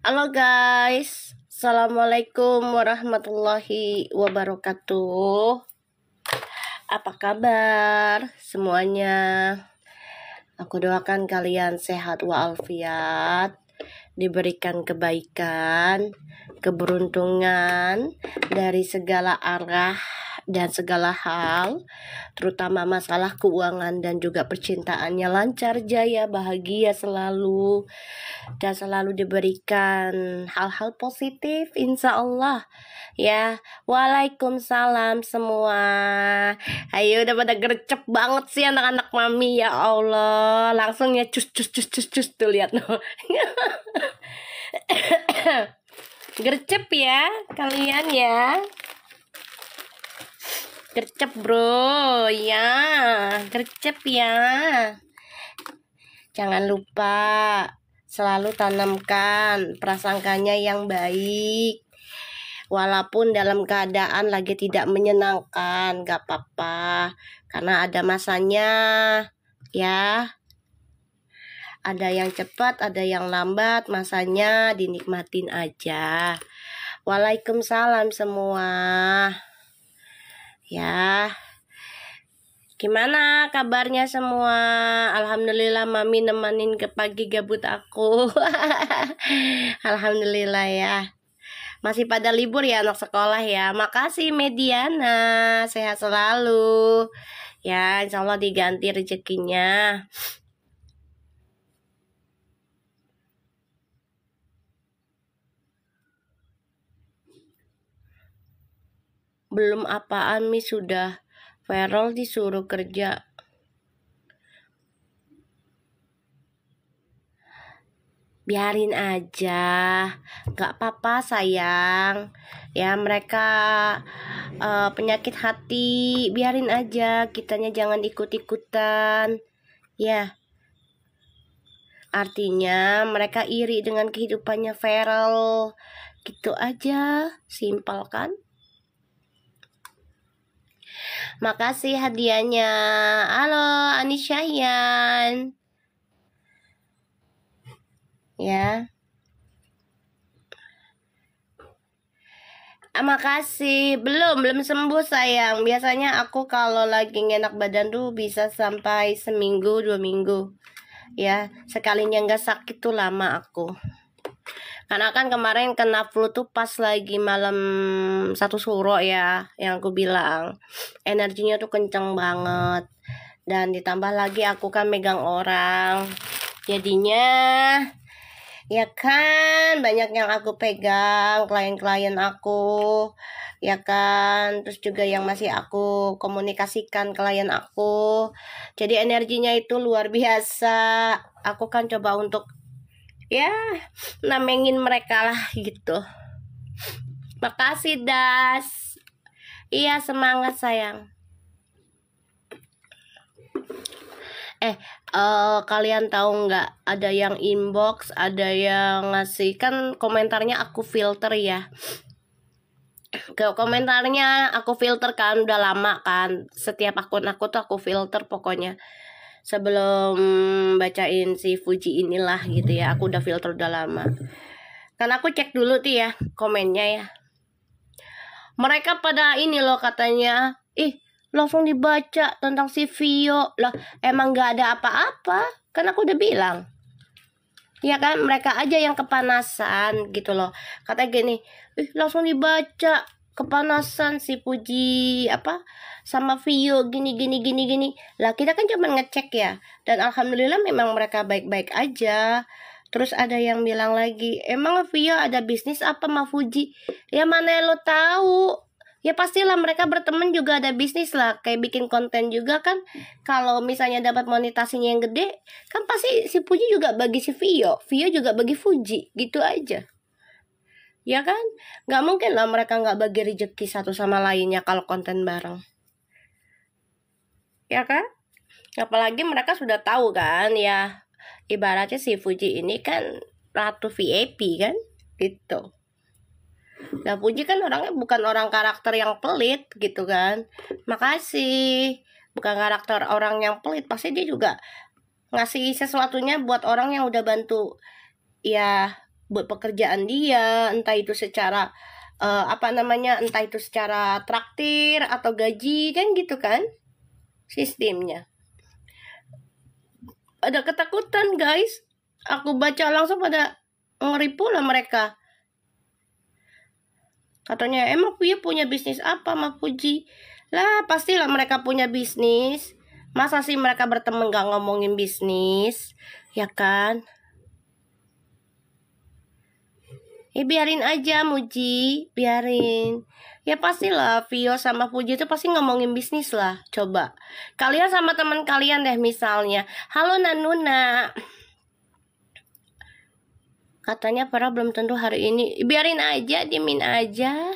Halo guys, Assalamualaikum warahmatullahi wabarakatuh. Apa kabar semuanya? Aku doakan kalian sehat walafiat, diberikan kebaikan, keberuntungan dari segala arah dan segala hal, terutama masalah keuangan dan juga percintaannya lancar jaya, bahagia selalu, dan selalu diberikan hal-hal positif insya Allah ya. Waalaikumsalam semua. Ayo, udah pada gercep banget sih anak-anak mami, ya Allah, langsung ya cus cus cus cus cus tuh, lihat no. Gercep ya kalian ya, gercep bro ya, gercep ya. Jangan lupa selalu tanamkan prasangkanya yang baik. Walaupun dalam keadaan lagi tidak menyenangkan, gak apa-apa, karena ada masanya ya. Ada yang cepat, ada yang lambat, masanya dinikmatin aja. Waalaikumsalam semua ya. Gimana kabarnya semua? Alhamdulillah mami nemenin ke pagi gabut aku. Alhamdulillah ya. Masih pada libur ya anak sekolah ya. Makasih Mediana, sehat selalu ya, insya Allah diganti rezekinya. Belum apaan Mi, sudah viral disuruh kerja. Biarin aja, gak apa-apa sayang ya. Mereka penyakit hati, biarin aja, kitanya jangan ikut-ikutan ya. Artinya mereka iri dengan kehidupannya viral, gitu aja, simpel kan. Makasih hadiahnya. Halo Anisyayan ya. Makasih. Belum sembuh sayang. Biasanya aku kalau lagi ngenak badan tuh bisa sampai seminggu 2 minggu ya. Sekalinya nggak sakit tuh lama aku. Karena kan kemarin kena flu tuh pas lagi malam 1 suro ya, yang aku bilang energinya tuh kenceng banget. Dan ditambah lagi aku kan megang orang, jadinya ya kan banyak yang aku pegang, klien-klien aku ya kan. Terus juga yang masih aku komunikasikan klien aku, jadi energinya itu luar biasa. Aku kan coba untuk ya namengin mereka lah gitu. Makasih Das. Iya, semangat sayang. Kalian tahu nggak, ada yang inbox, ada yang ngasih, kan komentarnya aku filter ya. Ke komentarnya aku filter kan, udah lama kan, setiap akun aku tuh aku filter pokoknya. Sebelum bacain si Fuji inilah gitu ya, aku udah filter udah lama. Karena aku cek dulu tuh ya komennya ya. Mereka pada ini loh katanya, langsung dibaca tentang si Vio lah. Emang gak ada apa-apa, kan aku udah bilang ya kan. Mereka aja yang kepanasan gitu loh. Katanya gini, langsung dibaca, kepanasan si Puji apa sama Vio gini lah. Kita kan cuma ngecek ya, dan alhamdulillah memang mereka baik-baik aja. Terus ada yang bilang lagi, emang Vio ada bisnis apa sama Fuji? Ya mana lo tahu. Ya pastilah mereka berteman juga ada bisnis lah, kayak bikin konten juga kan. Kalau misalnya dapat monetasinya yang gede, kan pasti si Fuji juga bagi si Vio, Vio juga bagi Fuji, gitu aja. Ya kan? Gak mungkin lah mereka gak bagi rezeki satu sama lainnya kalau konten bareng. Ya kan? Apalagi mereka sudah tahu kan ya, ibaratnya si Fuji ini kan ratu VIP kan, gitu. Nah Puji kan orangnya bukan orang karakter yang pelit gitu kan. Makasih. Bukan karakter orang yang pelit, pasti dia juga ngasih sesuatunya buat orang yang udah bantu ya, buat pekerjaan dia, entah itu secara entah itu secara traktir atau gaji, kan gitu kan sistemnya. Ada ketakutan guys, aku baca langsung pada ngeri pula mereka. Katanya emang Vio punya bisnis apa sama Fuji? Lah pastilah mereka punya bisnis. Masa sih mereka berteman gak ngomongin bisnis, ya kan? Biarin aja Muji, biarin. Ya pastilah Vio sama Fuji itu pasti ngomongin bisnis lah. Coba kalian sama teman kalian deh misalnya, halo Nanuna, katanya Farah belum tentu hari ini. Biarin aja, diemin aja.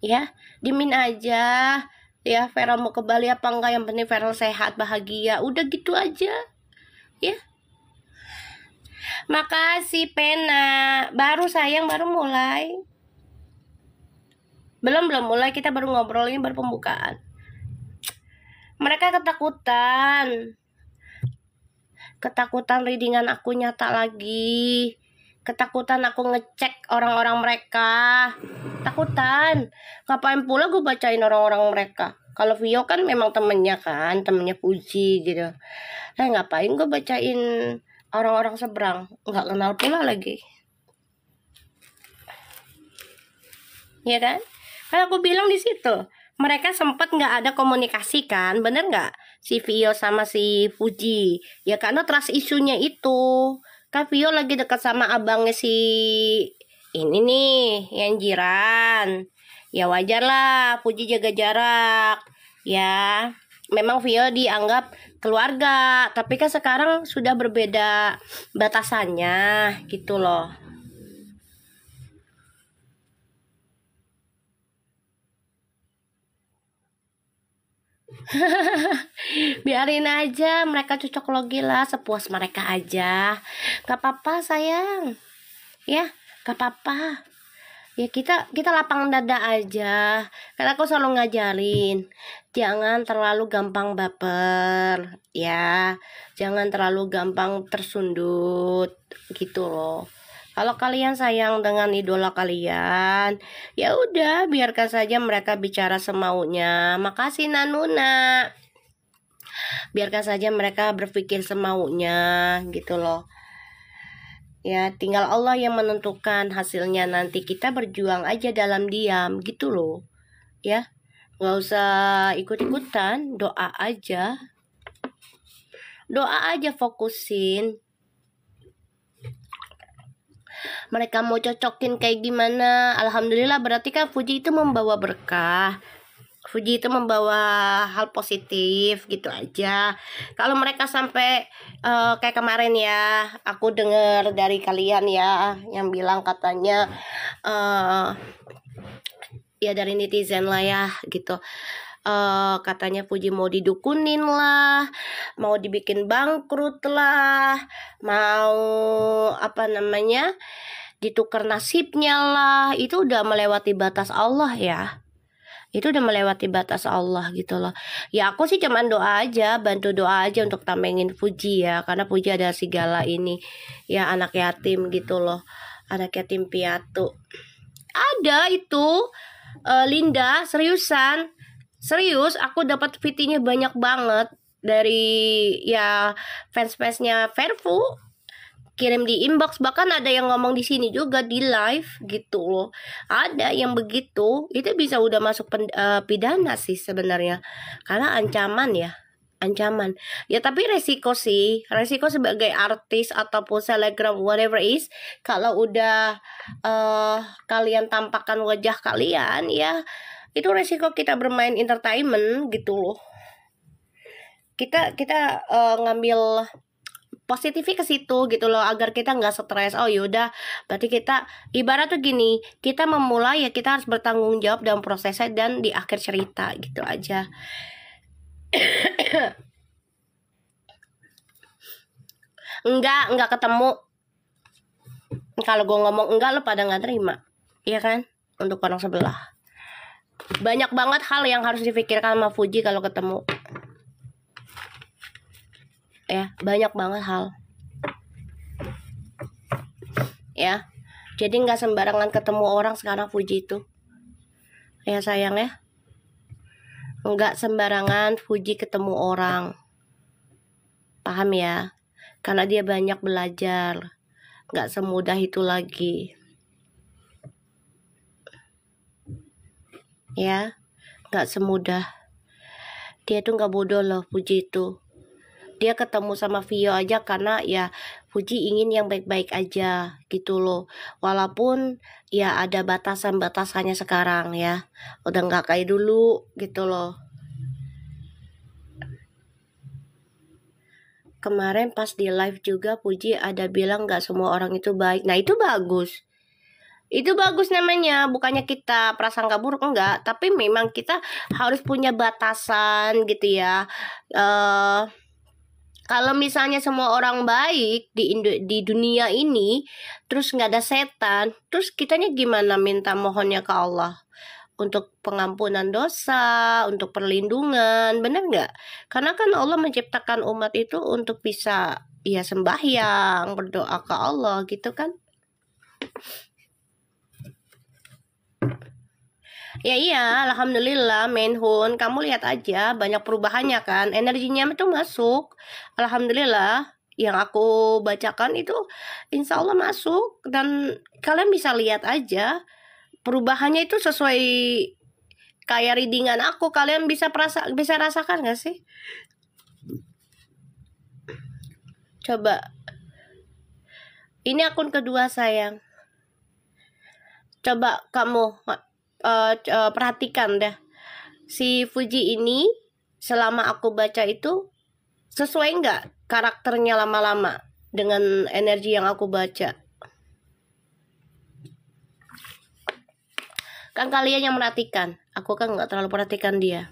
Ya, diemin aja. Ya, Farah mau ke Bali apa enggak, yang penting Farah sehat, bahagia. Udah gitu aja. Ya. Makasih Pena. Baru sayang, baru mulai. Belum mulai, kita baru ngobrol, ini baru pembukaan. Mereka ketakutan. Ketakutan readingan aku nyata lagi. Ketakutan aku ngecek orang-orang mereka. Takutan. Ngapain pula gue bacain orang-orang mereka? Kalau Vio kan memang temennya kan, temennya Fuji gitu. Ngapain gue bacain orang-orang seberang? Nggak kenal pula lagi. Ya kan? Kan aku bilang di situ, mereka sempat nggak ada komunikasi kan, bener nggak? Si Vio sama si Fuji. Ya karena trust isunya itu. Kan Vio lagi dekat sama abangnya si ini nih, yang jiran. Ya wajar lah, Fuji jaga jarak. Ya, memang Vio dianggap keluarga, tapi kan sekarang sudah berbeda batasannya gitu loh. Biarin aja, mereka cocok logi lah, sepuas mereka aja. Gak apa-apa sayang. Ya, gak apa-apa. Ya kita lapang dada aja. Karena aku selalu ngajarin, jangan terlalu gampang baper, ya. Jangan terlalu gampang tersundut gitu loh. Kalau kalian sayang dengan idola kalian, ya udah biarkan saja mereka bicara semaunya. Makasih Nanuna. Biarkan saja mereka berpikir semaunya gitu loh. Ya tinggal Allah yang menentukan hasilnya, nanti kita berjuang aja dalam diam gitu loh. Ya nggak usah ikut-ikutan, doa aja. Doa aja, fokusin. Mereka mau cocokin kayak gimana, alhamdulillah berarti kan Fuji itu membawa berkah. Fuji itu membawa hal positif gitu aja. Kalau mereka sampai kayak kemarin ya, aku dengar dari kalian ya, yang bilang katanya ya dari netizen lah ya gitu. Katanya Fuji mau didukunin lah, mau dibikin bangkrut lah, mau ditukar nasibnya lah. Itu udah melewati batas Allah ya. Itu udah melewati batas Allah gitu loh. Ya aku sih cuman doa aja, bantu doa aja untuk tamengin Fuji ya, karena Fuji ada segala ini ya, anak yatim gitu loh, anak yatim piatu. Ada itu Linda, serius aku dapat VT-nya banyak banget dari ya fans-fansnya Verfu, kirim di inbox, bahkan ada yang ngomong di sini juga di live gitu loh. Ada yang begitu, itu bisa udah masuk pidana sih sebenarnya, karena ancaman ya. Tapi resiko sebagai artis ataupun selebgram whatever is, kalau udah kalian tampakkan wajah kalian ya, itu resiko kita bermain entertainment gitu loh. Kita ngambil positifnya ke situ gitu loh, agar kita nggak stres. Oh yaudah, berarti kita ibarat tuh gini, kita memulai ya kita harus bertanggung jawab dalam prosesnya dan di akhir cerita gitu aja. enggak ketemu. Kalau gue ngomong enggak, lo pada nggak terima, iya kan? Untuk orang sebelah banyak banget hal yang harus dipikirkan sama Fuji kalau ketemu. Ya banyak banget hal. ya. Jadi nggak sembarangan ketemu orang sekarang Fuji itu, ya sayang ya. Nggak sembarangan Fuji ketemu orang, paham ya? Karena dia banyak belajar, nggak semudah itu lagi, ya. Nggak semudah. Dia tuh nggak bodoh loh Fuji itu. Dia ketemu sama Vio aja karena ya Fuji ingin yang baik-baik aja gitu loh. Walaupun ya ada batasan-batasannya sekarang ya. Udah nggak kayak dulu gitu loh. Kemarin pas di live juga Fuji ada bilang nggak semua orang itu baik. Nah itu bagus. Itu bagus namanya. Bukannya kita prasangka buruk, enggak. Tapi memang kita harus punya batasan gitu ya. Kalau misalnya semua orang baik di dunia ini, terus nggak ada setan, terus kitanya gimana minta mohonnya ke Allah? Untuk pengampunan dosa, untuk perlindungan, benar nggak? Karena kan Allah menciptakan umat itu untuk bisa ya sembahyang, berdoa ke Allah gitu kan? Ya iya, alhamdulillah Menhun, kamu lihat aja banyak perubahannya kan, energinya itu masuk. Alhamdulillah, yang aku bacakan itu insya Allah masuk, dan kalian bisa lihat aja perubahannya itu sesuai kayak readingan aku. Kalian bisa rasakan gak sih? Coba, ini akun kedua sayang. Coba kamu perhatikan deh, si Fuji ini selama aku baca itu sesuai nggak karakternya lama-lama dengan energi yang aku baca? Kan kalian yang merhatikan, aku kan nggak terlalu perhatikan dia.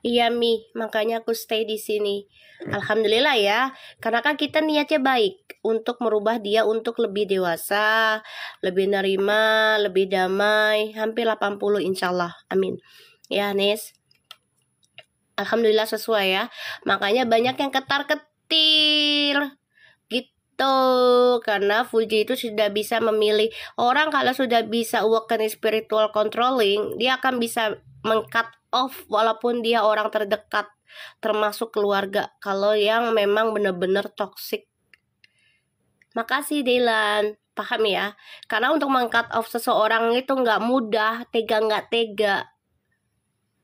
Iya Mi, makanya aku stay di sini. Alhamdulillah ya, karena kan kita niatnya baik untuk merubah dia untuk lebih dewasa, lebih nerima, lebih damai, hampir 80 insya Allah, amin. Ya Nis, alhamdulillah sesuai ya, makanya banyak yang ketar-ketir gitu, karena Fuji itu sudah bisa memilih orang. Kalau sudah bisa awaken spiritual controlling, dia akan bisa meng-cut off walaupun dia orang terdekat, termasuk keluarga, kalau yang memang benar-benar toksik. Makasih Dylan, paham ya? Karena untuk meng-cut off seseorang itu nggak mudah, nggak tega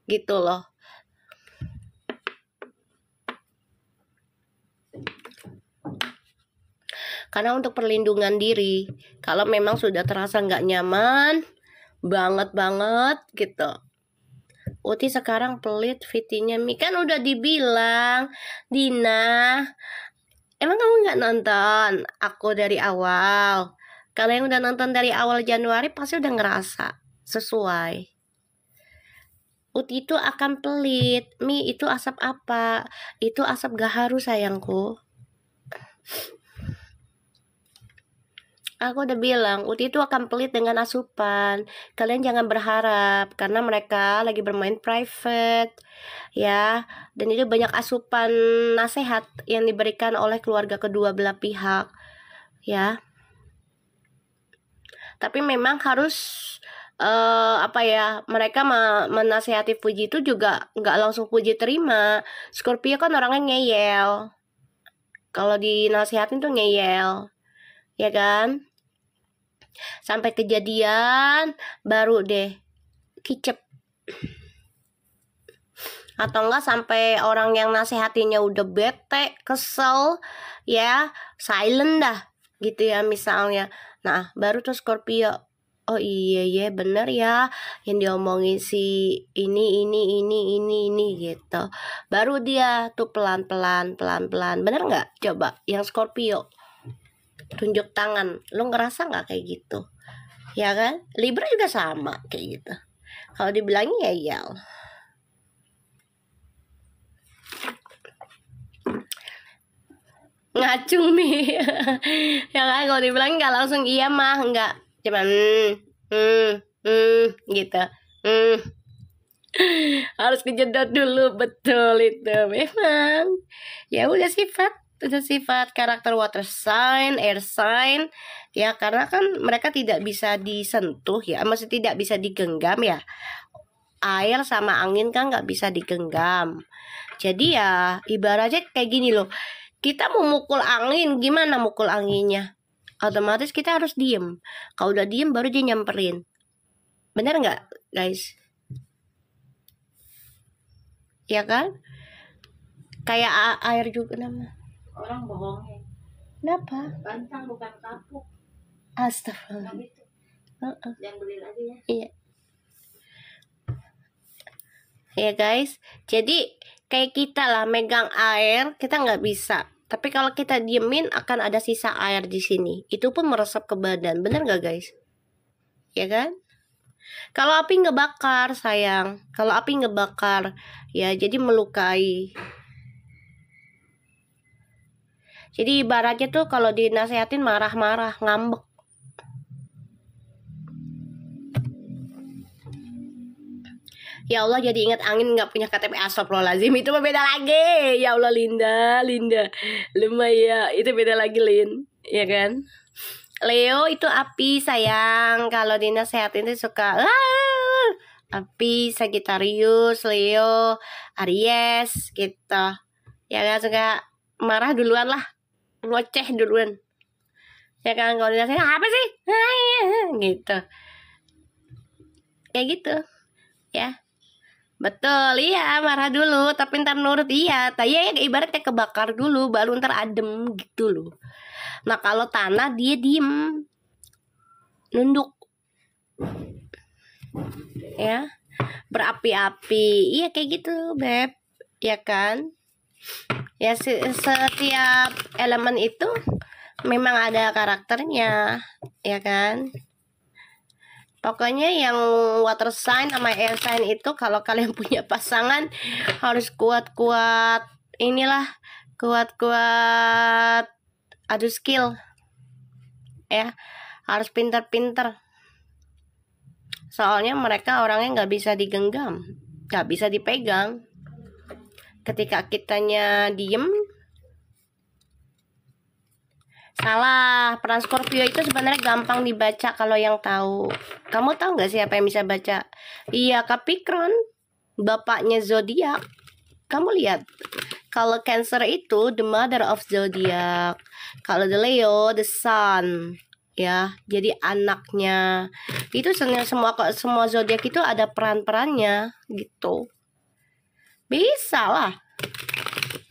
gitu loh. Karena untuk perlindungan diri, kalau memang sudah terasa nggak nyaman banget gitu. Uti sekarang pelit fitinya Mi, kan udah dibilang Dina. Emang kamu nggak nonton aku dari awal? Kalau yang udah nonton dari awal Januari pasti udah ngerasa sesuai. Uti itu akan pelit. Mi, itu asap apa? Itu asap gaharu sayangku. Aku udah bilang, Uti itu akan pelit dengan asupan. Kalian jangan berharap, karena mereka lagi bermain private, ya. Dan itu banyak asupan nasihat yang diberikan oleh keluarga kedua belah pihak, ya. Tapi memang harus mereka menasihati Fuji itu juga nggak langsung Fuji terima. Scorpio kan orangnya ngeyel. Kalau dinasihatin tuh ngeyel, ya kan? Sampai kejadian baru deh kicep. Atau enggak sampai orang yang nasihatinya udah bete, kesel, ya silent dah gitu ya misalnya. Nah baru tuh Scorpio, oh iya bener ya yang diomongin si ini gitu. Baru dia tuh pelan-pelan. Bener nggak? Coba yang Scorpio tunjuk tangan, lo ngerasa nggak kayak gitu? Ya kan? Libra juga sama kayak gitu. Kalau dibilangin ya yel. Ngacung nih. Ya kan, kalau dibilangin nggak langsung iya mah, nggak, cuman gitu. Harus kejedot dulu, betul itu memang. Ya udah sifat. Itu sifat karakter water sign, air sign, ya karena kan mereka tidak bisa disentuh ya, masih tidak bisa digenggam ya. Air sama angin kan nggak bisa digenggam. Jadi ya ibaratnya kayak gini loh. Kita mau mukul angin, gimana mukul anginnya? Otomatis kita harus diem. Kalau udah diem baru dia nyamperin. Bener nggak guys? Ya kan? Kayak air juga nama. Orang bohongnya. Kenapa? Bantang bukan kapuk. Astagfirullah. Gitu. Jangan beli lagi ya. Iya. Ya guys, jadi kayak kita lah megang air, kita nggak bisa. Tapi kalau kita diemin akan ada sisa air di sini. Itu pun meresap ke badan, bener nggak guys? Ya kan? Kalau api ngebakar sayang, kalau api ngebakar, ya jadi melukai. Jadi ibaratnya tuh kalau dinasehatin marah-marah, ngambek. Ya Allah, jadi ingat angin nggak punya KTP. Astagfirullahaladzim, itu beda lagi. Ya Allah, Linda lumayan, itu beda lagi Lin, ya kan? Leo itu api sayang. Kalau dinasehatin itu suka api. Sagittarius, Leo, Aries gitu. Ya kan, suka marah duluan lah, ngoceh duluan. Ya kan, kalau dinasehatin apa sih? Gitu. Kayak gitu. Ya. Betul, iya marah dulu, tapi ntar nurut iya. Ya ibaratnya kebakar dulu, baru ntar adem gitu loh. Nah kalau tanah dia diem, nunduk, ya berapi-api, iya kayak gitu beb, ya kan? Ya setiap elemen itu memang ada karakternya, ya kan? Pokoknya yang water sign sama air sign itu kalau kalian punya pasangan harus kuat-kuat inilah, kuat-kuat adu skill. Ya, harus pintar-pintar. Soalnya mereka orangnya nggak bisa digenggam, nggak bisa dipegang. Ketika kitanya diem, salah. Peran Scorpio itu sebenarnya gampang dibaca kalau yang tahu. Kamu tahu nggak siapa yang bisa baca? Iya, Capricorn, bapaknya zodiak. Kamu lihat, kalau Cancer itu the mother of zodiac. Kalau the Leo, the sun. Ya, jadi anaknya. Itu semua zodiak itu ada peran-perannya gitu. Bisa lah.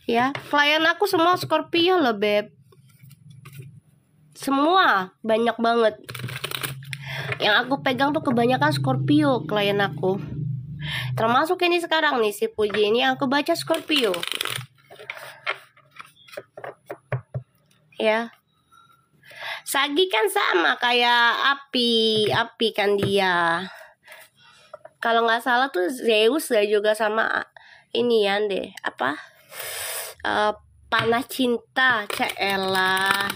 Ya, klien aku semua Scorpio loh, beb. Semua banyak banget. Yang aku pegang tuh kebanyakan Scorpio klien aku. Termasuk ini sekarang nih si Puji ini aku baca Scorpio. Ya. Sagi kan sama kayak api kan dia. Kalau nggak salah tuh Zeus ya juga sama ini ya deh, apa? Panah cinta, Cella.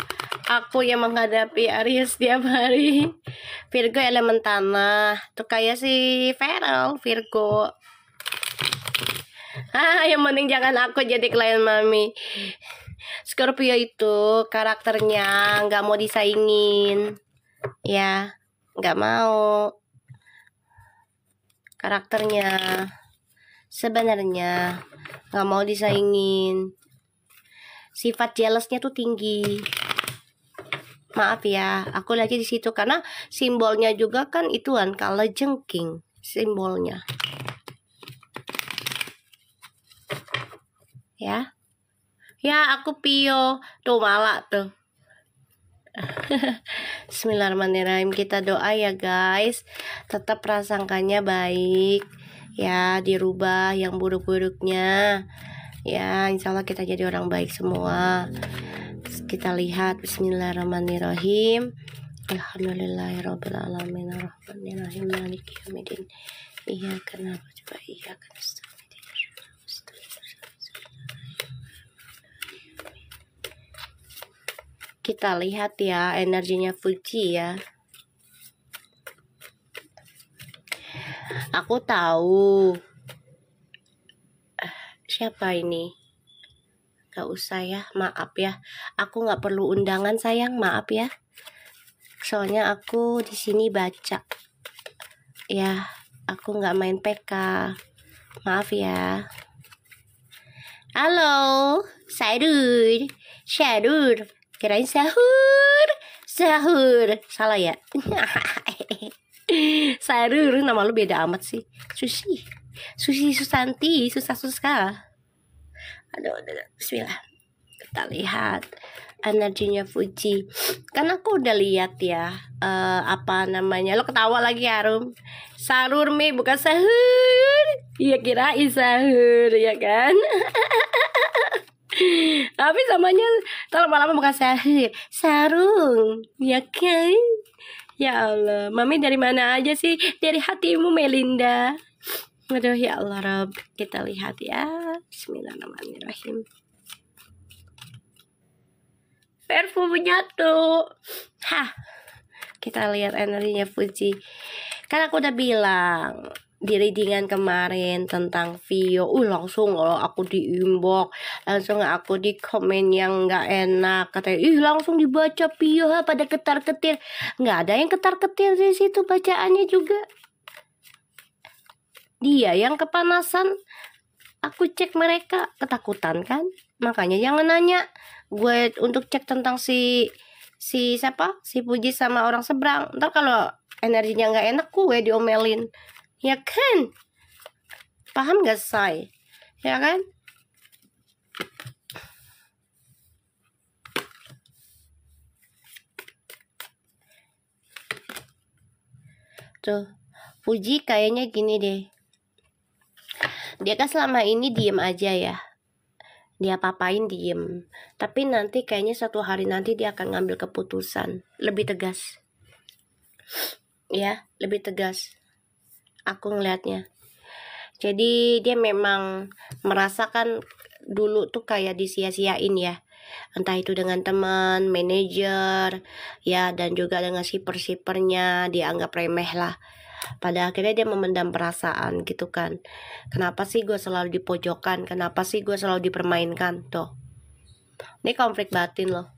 Aku yang menghadapi Aries tiap hari. Virgo elemen tanah. Tuh kayak si Feral, Virgo. Yang penting jangan aku jadi klien mami. Scorpio itu karakternya nggak mau disaingin. Ya, nggak mau. Karakternya sebenarnya nggak mau disaingin. Sifat jealousnya tuh tinggi. Maaf ya, aku lagi di situ karena simbolnya juga kan ituan kalau jengking simbolnya. Ya. Ya, aku Pio. Tuh malah tuh. Bismillahirrahmanirrahim. Kita doa ya guys. Tetap prasangkanya baik. Ya, dirubah yang buruk-buruknya. Ya, insya Allah kita jadi orang baik semua. Kita lihat. Bismillahirrahmanirrahim. Alhamdulillahirabbil alamin arrahmanirrahim maliki yaumiddin. Iyyaka na'budu wa iyyaka nasta'in. Kita lihat ya energinya Fuji ya. Aku tahu siapa ini. Gak usah ya, maaf ya. Aku nggak perlu undangan sayang, maaf ya. Soalnya aku di sini baca. Ya, aku nggak main PK. Maaf ya. Halo, sahur. Sahur. Kirain sahur. Sahur. Salah ya? Sahur, nama lu beda amat sih. Susi. Susi Susanti, susah-susah. Aduh, bismillah. Kita lihat energinya Fuji. Kan aku udah lihat ya, apa namanya, lo ketawa lagi Harum. Sarur Mi, bukan sahur. Iya kirain sahur ya kan. Tapi samanya lama-lama bukan sahur, sarung ya kan. Ya Allah, Mami dari mana aja sih? Dari hatimu Melinda. Aduh ya Allah Rob, kita lihat ya. Bismillahirrahmanirrahim. Perfumnya tuh. Hah. Kita lihat energinya Fuji. Kan aku udah bilang di readingan kemarin tentang Vio. Langsung loh aku di inbox, langsung aku di komen yang nggak enak. Katanya, langsung dibaca Vio pada ketar-ketir. Nggak ada yang ketar-ketir di situ bacaannya juga. Dia yang kepanasan. Aku cek mereka ketakutan kan. Makanya jangan nanya gue untuk cek tentang si siapa? Si Puji sama orang seberang. Ntar kalau energinya nggak enak gue diomelin. Ya kan? Paham gak say? Ya kan? Tuh, Puji kayaknya gini deh. Dia kan selama ini diem aja ya. Dia papain diem. Tapi nanti kayaknya suatu hari nanti dia akan ngambil keputusan. Lebih tegas. Ya, lebih tegas. Aku ngelihatnya. Jadi dia memang merasakan dulu tuh kayak disia-siain ya. Entah itu dengan teman, manajer, ya, dan juga dengan shipper-shippernya, dianggap remeh lah. Pada akhirnya dia memendam perasaan gitu kan. Kenapa sih gue selalu dipojokkan? Kenapa sih gue selalu dipermainkan? Tuh, ini konflik batin loh.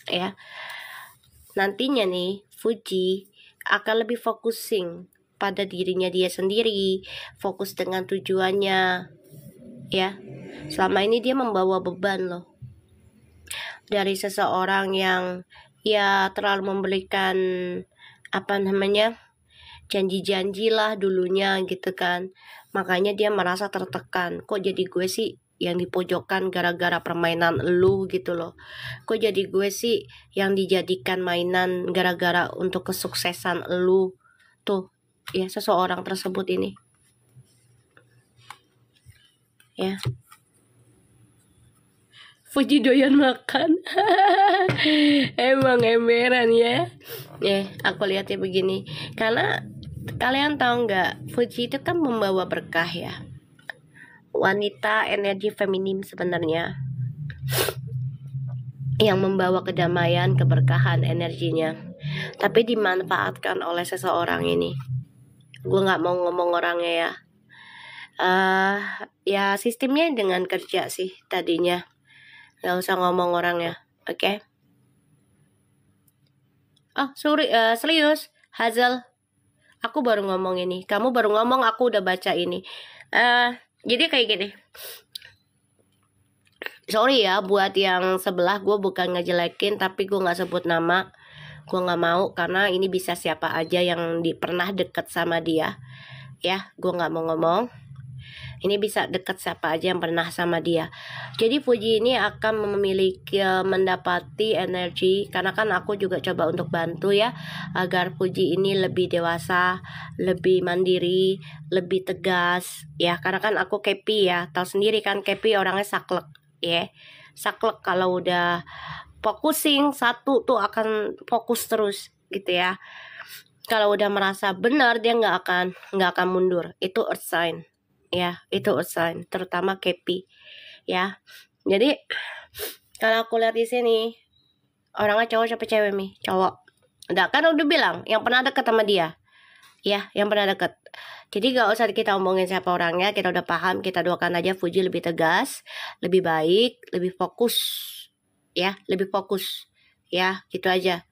Ya, nantinya nih Fuji akan lebih focusing pada dirinya dia sendiri, fokus dengan tujuannya. Ya, selama ini dia membawa beban loh dari seseorang yang ya terlalu memberikan apa namanya, janji-janji lah dulunya gitu kan. Makanya dia merasa tertekan. Kok jadi gue sih yang dipojokkan gara-gara permainan lu gitu loh. Kok jadi gue sih yang dijadikan mainan gara-gara untuk kesuksesan lu. Tuh, ya seseorang tersebut ini. Ya. Fuji doyan makan. Emang emberan ya. Aku lihatnya begini. Karena kalian tahu nggak, Fuji itu kan membawa berkah ya. Wanita energi feminim sebenarnya. Yang membawa kedamaian, keberkahan energinya. Tapi dimanfaatkan oleh seseorang ini. Gue nggak mau ngomong orangnya ya. Ya sistemnya dengan kerja sih tadinya. Gak usah ngomong orangnya, oke? Okay? Oh, sorry, serius, Hazel. Aku baru ngomong ini. Kamu baru ngomong, aku udah baca ini. Jadi kayak gini. Sorry ya, buat yang sebelah, gue bukan ngejelekin, tapi gue gak sebut nama. Gue gak mau, karena ini bisa siapa aja yang pernah deket sama dia. Ya, gue gak mau ngomong. Ini bisa dekat siapa aja yang pernah sama dia. Jadi Fuji ini akan memiliki mendapati energi. Karena kan aku juga coba untuk bantu ya, agar Fuji ini lebih dewasa, lebih mandiri, lebih tegas ya. Karena kan aku Kepi ya, tahu sendiri kan Kepi orangnya saklek ya. Saklek kalau udah focusing satu tuh akan fokus terus gitu ya. Kalau udah merasa benar dia nggak akan mundur. Itu earth sign. Ya, itu sign, terutama Kepi ya. Jadi kalau aku lihat di sini orangnya cowok siapa cewek nih? Cowok. Udah kan udah bilang yang pernah deket sama dia. Ya, yang pernah deket. Jadi gak usah kita omongin siapa orangnya, kita udah paham, kita doakan aja Fuji lebih tegas, lebih baik, lebih fokus. Ya, lebih fokus. Ya, gitu aja.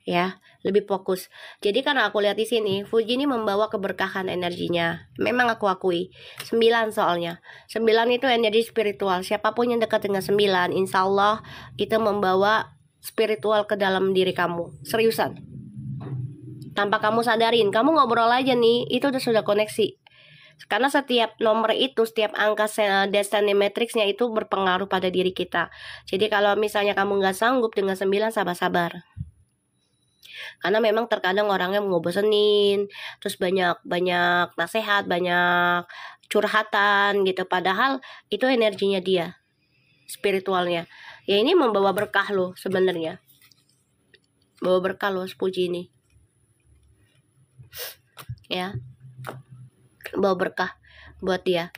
Ya, lebih fokus. Jadi karena aku lihat di sini, Fuji ini membawa keberkahan energinya. Memang aku akui. 9 soalnya. 9 itu energi spiritual. Siapapun yang dekat dengan 9, insya Allah itu membawa spiritual ke dalam diri kamu. Seriusan. Tanpa kamu sadarin, kamu ngobrol aja nih, itu sudah koneksi. Karena setiap nomor itu, setiap angka destiny matrixnya itu berpengaruh pada diri kita. Jadi kalau misalnya kamu nggak sanggup dengan 9, sabar-sabar. Karena memang terkadang orangnya ngebosenin, terus banyak nasihat, banyak curhatan gitu. Padahal itu energinya dia, spiritualnya. Ya ini membawa berkah loh sebenarnya. Bawa berkah loh Fuji ini. Ya, bawa berkah buat dia.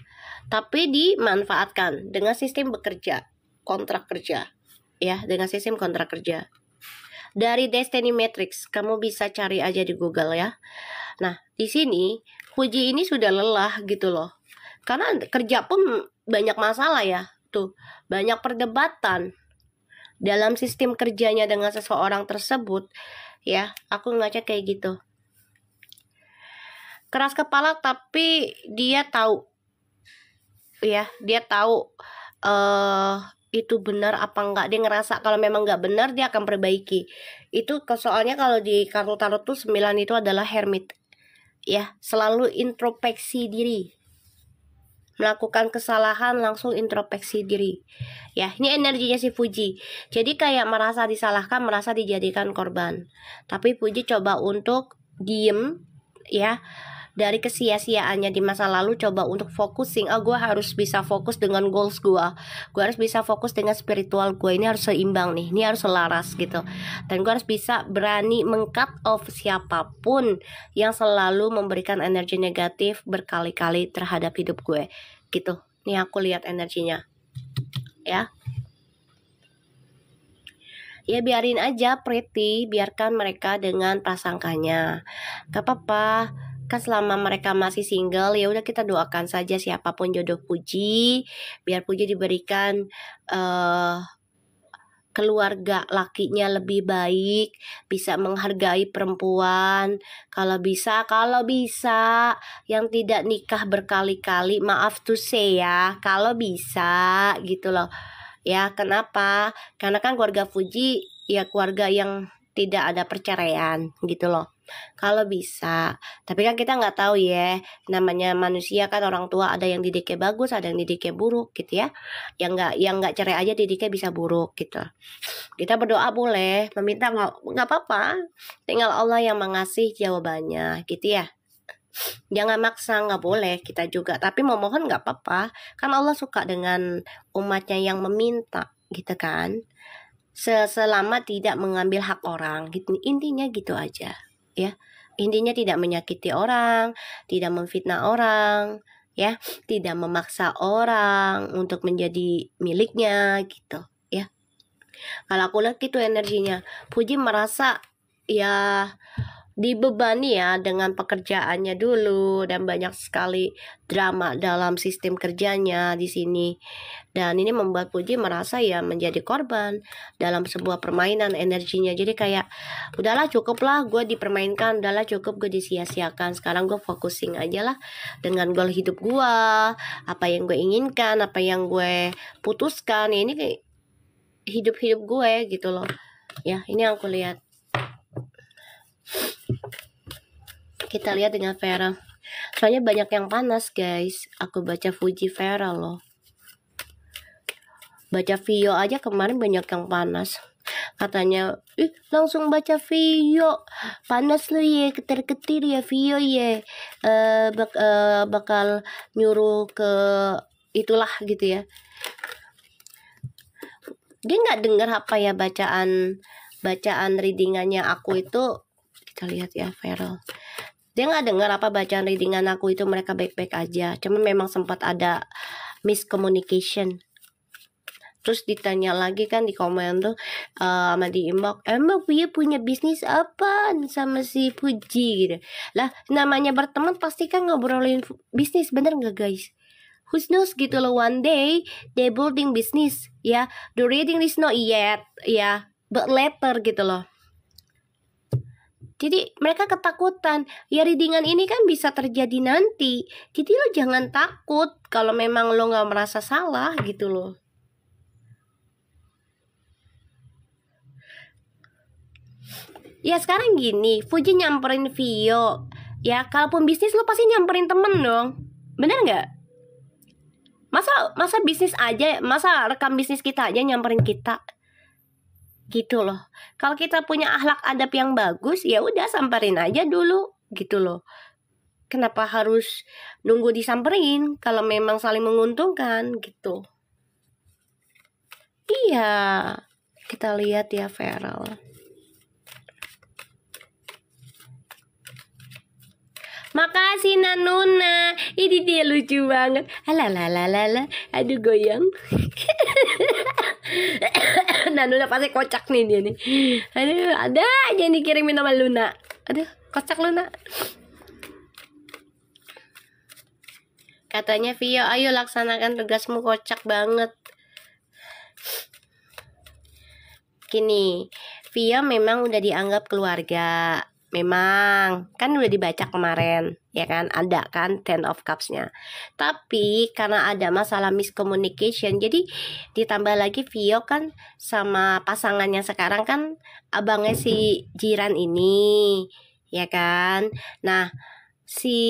Tapi dimanfaatkan dengan sistem bekerja, kontrak kerja. Ya, dengan sistem kontrak kerja. Dari Destiny Matrix, kamu bisa cari aja di Google ya. Nah, di sini Fuji ini sudah lelah gitu loh. Karena kerja pun banyak masalah ya. Tuh, banyak perdebatan dalam sistem kerjanya dengan seseorang tersebut. Ya, aku ngaca kayak gitu. Keras kepala tapi dia tahu. Ya, dia tahu itu benar apa enggak. Dia ngerasa kalau memang enggak benar dia akan perbaiki. Itu soalnya kalau di kartu tarot tuh 9 itu adalah hermit. Ya, selalu introspeksi diri. Melakukan kesalahan langsung introspeksi diri. Ya, ini energinya si Fuji. Jadi kayak merasa disalahkan, merasa dijadikan korban. Tapi Fuji coba untuk diem ya. Dari kesia-siaannya di masa lalu, coba untuk focusing. Gue harus bisa fokus dengan goals gue. Gue harus bisa fokus dengan spiritual gue. Ini harus seimbang nih. Ini harus selaras gitu. Dan gue harus bisa berani meng-cut off siapapun yang selalu memberikan energi negatif berkali-kali terhadap hidup gue. Gitu. Nih aku lihat energinya. Ya. Ya biarin aja Pretty. Biarkan mereka dengan prasangkanya. Gak apa-apa. Kan selama mereka masih single, ya udah kita doakan saja siapapun jodoh Fuji, biar Fuji diberikan keluarga lakinya lebih baik, bisa menghargai perempuan. Kalau bisa yang tidak nikah berkali-kali, maaf to say ya, kalau bisa gitu loh. Ya kenapa? Karena kan keluarga Fuji ya keluarga yang tidak ada perceraian gitu loh. Kalau bisa, tapi kan kita nggak tahu ya, namanya manusia kan orang tua ada yang didiknya bagus, ada yang didiknya buruk gitu ya. Yang nggak cerai aja didiknya bisa buruk gitu. Kita berdoa boleh, meminta nggak apa-apa. Tinggal Allah yang mengasih jawabannya gitu ya. Jangan maksa, nggak boleh kita juga. Tapi memohon nggak apa-apa. Kan Allah suka dengan umatnya yang meminta gitu kan. Selama tidak mengambil hak orang gitu. Intinya gitu aja. Ya, intinya tidak menyakiti orang, tidak memfitnah orang, ya, tidak memaksa orang untuk menjadi miliknya gitu, ya. Kalau aku lihat gitu energinya, Fuji merasa ya dibebani ya dengan pekerjaannya dulu dan banyak sekali drama dalam sistem kerjanya di sini. Dan ini membuat Fuji merasa ya menjadi korban dalam sebuah permainan energinya. Jadi kayak udahlah cukup lah gue dipermainkan, udahlah cukup gue disia-siakan. Sekarang gue focusing aja lah dengan goal hidup gue, apa yang gue inginkan, apa yang gue putuskan. Ya, ini kayak hidup gue gitu loh. Ya, ini yang aku lihat. Kita lihat dengan Vera. Soalnya banyak yang panas guys. Aku baca Fuji Vera loh. Baca Vio aja kemarin banyak yang panas. Katanya, langsung baca Vio. Panas lu ya, ketir-ketir ya Vio ya. Bakal nyuruh ke itulah gitu ya. Dia nggak dengar apa ya bacaan readingannya aku itu. Kita lihat ya Feral. Dia nggak dengar apa bacaan readingan aku itu, mereka baik-baik aja. Cuma memang sempat ada miscommunication Terus ditanya lagi kan di komen tuh sama di inbox, emang Via punya bisnis apa sama si Fuji gitu. Lah namanya berteman pasti kan ngobrolin bisnis, bener nggak guys? Who knows gitu loh, one day they building business ya. The reading is not yet ya, but later gitu loh. Jadi mereka ketakutan, ya readingan ini kan bisa terjadi nanti. Jadi lo jangan takut kalau memang lo nggak merasa salah gitu loh. Ya sekarang gini, Fuji nyamperin Vio. Ya kalaupun bisnis lo pasti nyamperin temen dong. Bener nggak? Masa bisnis aja, masa rekam bisnis kita aja nyamperin kita? Gitu loh. Kalau kita punya akhlak adab yang bagus, ya udah samperin aja dulu gitu loh. Kenapa harus nunggu disamperin kalau memang saling menguntungkan gitu? Iya, kita lihat ya Feral. Makasih Nanuna. Ini dia lucu banget. Alalalala. Aduh goyang. Nanuna pasti kocak nih dia nih. Aduh, ada aja nih kirimin sama Luna. Aduh, kocak Luna. Katanya Vio, ayo laksanakan tugasmu, kocak banget. Gini, Vio memang udah dianggap keluarga. Memang kan udah dibaca kemarin ya kan, ada kan Ten of Cups-nya. Tapi karena ada masalah miscommunication, jadi ditambah lagi Vio kan sama pasangannya sekarang kan abangnya si Jiran ini ya kan. Nah si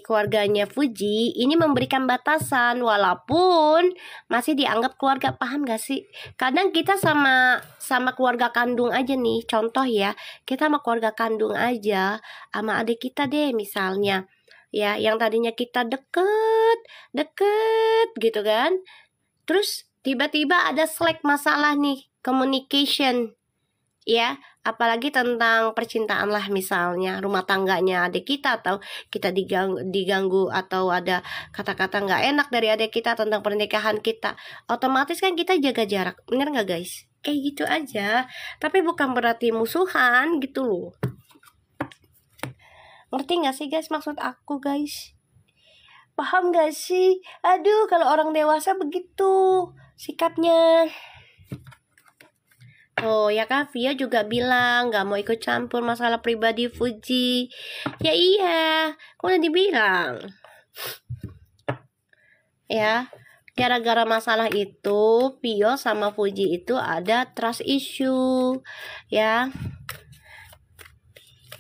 keluarganya Fuji ini memberikan batasan walaupun masih dianggap keluarga, paham gak sih? Kadang kita sama keluarga kandung aja nih, contoh ya, kita sama keluarga kandung aja, sama adik kita deh misalnya, ya yang tadinya kita deket gitu kan, terus tiba-tiba ada slack masalah nih, communication, ya apalagi tentang percintaan lah misalnya, rumah tangganya adik kita, atau kita diganggu atau ada kata-kata nggak enak dari adik kita tentang pernikahan kita, otomatis kan kita jaga jarak, bener nggak guys? Kayak gitu aja, tapi bukan berarti musuhan gitu loh. Ngerti nggak sih guys maksud aku guys? Paham gak sih? Aduh, kalau orang dewasa begitu sikapnya. Oh ya kan, Via juga bilang gak mau ikut campur masalah pribadi Fuji. Ya iya, aku udah dibilang. Ya, gara-gara masalah itu, Vio sama Fuji itu ada trust issue. Ya,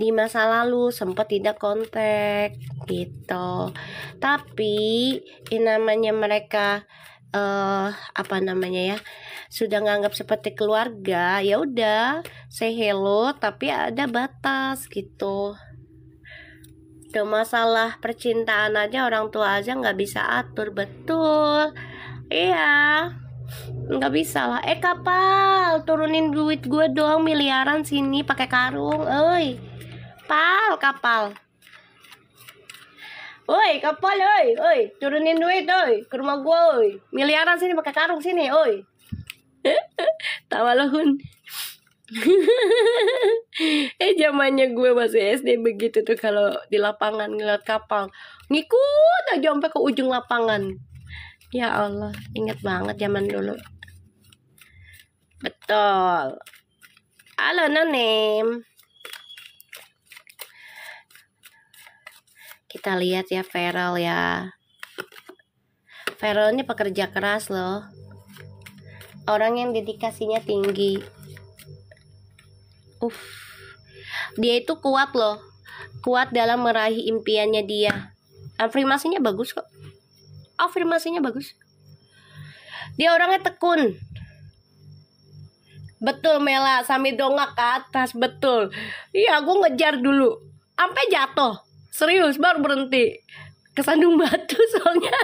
di masa lalu sempat tidak kontak gitu. Tapi ini namanya mereka apa namanya ya, sudah nganggap seperti keluarga, ya udah say hello tapi ada batas gitu. Udah masalah percintaan aja orang tua aja nggak bisa atur, betul. Iya, nggak bisa lah. Kapal, turunin duit gue dong miliaran sini pakai karung, kapal. Oi, kapal, oi, turunin duit, oi, ke rumah gue, oi, miliaran sini pakai karung sini, oi. Tawa lo Hun. Zamannya gue masih SD begitu tuh, kalau di lapangan ngeliat kapal ngikut aja sampai ke ujung lapangan. Ya Allah, ingat banget zaman dulu. Betul. Halo Nonem. Kita lihat ya Feral ya. Feral ini pekerja keras loh. Orang yang dedikasinya tinggi. Dia itu kuat loh. Kuat dalam meraih impiannya dia. Afirmasinya bagus kok. Afirmasinya bagus. Dia orangnya tekun. Betul Mela, sambil dongak ke atas, betul. Iya, aku ngejar dulu sampai jatuh. Serius, baru berhenti. Kesandung batu soalnya.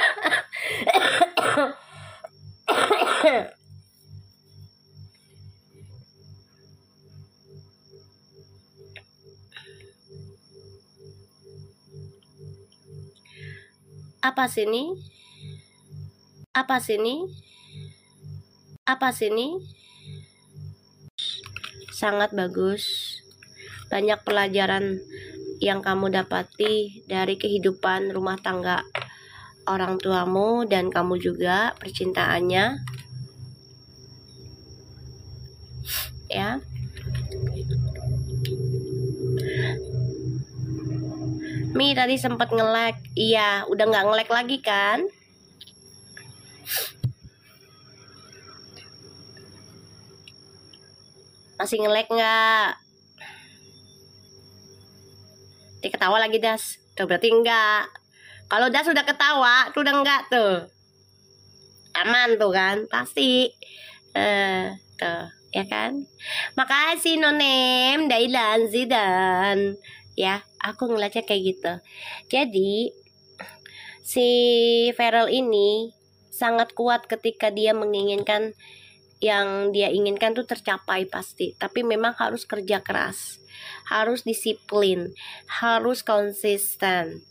Apa sih ini? Apa sih ini? Sangat bagus. Banyak pelajaran yang kamu dapati dari kehidupan rumah tangga orang tuamu dan kamu juga, percintaannya. Ya. Mi tadi sempat nge-lag. Iya, udah nggak nge-lag lagi kan? Masih nge-lag nggak? Ketawa lagi Das. Tuh berarti enggak. Kalau Das sudah ketawa, tuh udah enggak tuh. Aman tuh kan? Pasti. Tuh, ya kan? Makasih Nonem, Dailan, Zidan. Ya, aku ngeliatnya kayak gitu. Jadi, si Feral ini sangat kuat ketika dia menginginkan yang dia inginkan tuh tercapai pasti. Tapi memang harus kerja keras, harus disiplin, harus konsisten.